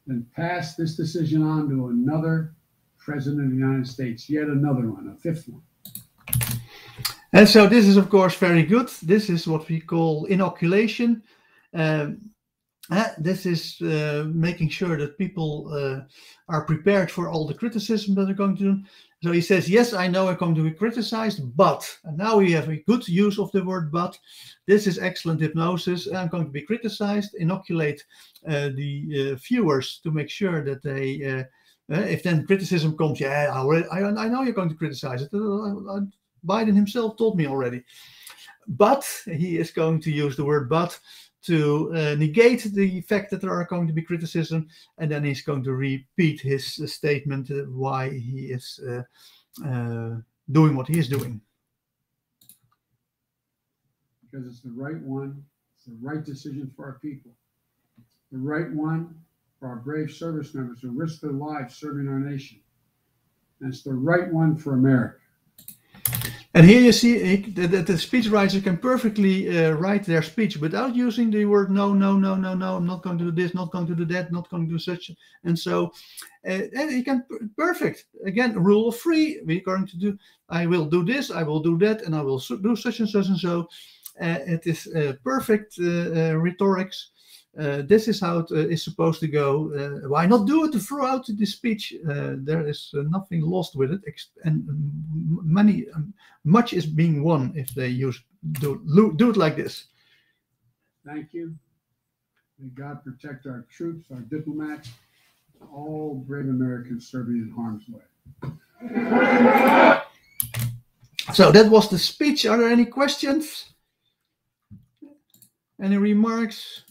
Speaker 2: than pass this decision on to another president of the United States, yet another one, a fifth one.
Speaker 1: And so this is, of course, very good. This is what we call inoculation. This is making sure that people are prepared for all the criticism that they're going to do. So he says, yes, I know I'm going to be criticized, but, and now we have a good use of the word but. This is excellent hypnosis. I'm going to be criticized, inoculate the viewers to make sure that they, if then criticism comes, yeah, I know you're going to criticize it. Biden himself told me already. But he is going to use the word but to negate the fact that there are going to be criticism, and then he's going to repeat his statement why he is doing what he is doing.
Speaker 2: Because it's the right one, it's the right decision for our people, the right one for our brave service members who risk their lives serving our nation, and it's the right one for America.
Speaker 1: And here you see that the speechwriter can perfectly write their speech without using the word no, I'm not going to do this, not going to do that, not going to do such. And so and he can, perfect. Again, rule of 3, we're going to do, I will do this, I will do that, and I will do such and such and so. It is perfect rhetorics. This is how it is supposed to go. Why not do it throughout the speech? There is nothing lost with it, and much is being won if they do it like this.
Speaker 2: Thank you. May God protect our troops, our diplomats, all brave Americans serving in harm's way.
Speaker 1: So that was the speech. Are there any questions? Any remarks?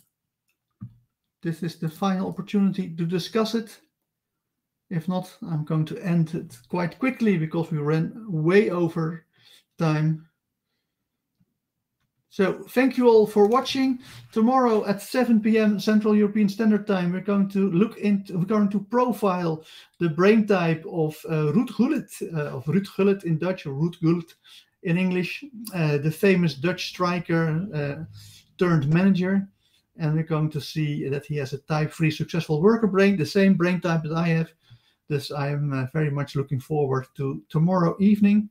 Speaker 1: This is the final opportunity to discuss it. If not, I'm going to end it quite quickly because we ran way over time. So thank you all for watching. Tomorrow at 7 p.m. Central European Standard Time, we're going to profile the brain type of Ruud Gullit in Dutch, or Ruud Gullit in English, the famous Dutch striker turned manager. And we're going to see that he has a type 3 successful worker brain, the same brain type that I have. Thus, I'm very much looking forward to tomorrow evening.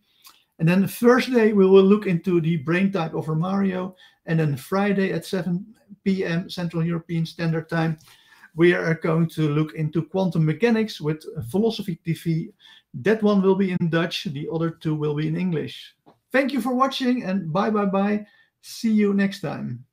Speaker 1: And then Thursday, we will look into the brain type of Romario. And then Friday at 7 p.m. Central European Standard Time, we are going to look into quantum mechanics with Philosophy TV. That one will be in Dutch. The other 2 will be in English. Thank you for watching, and bye. See you next time.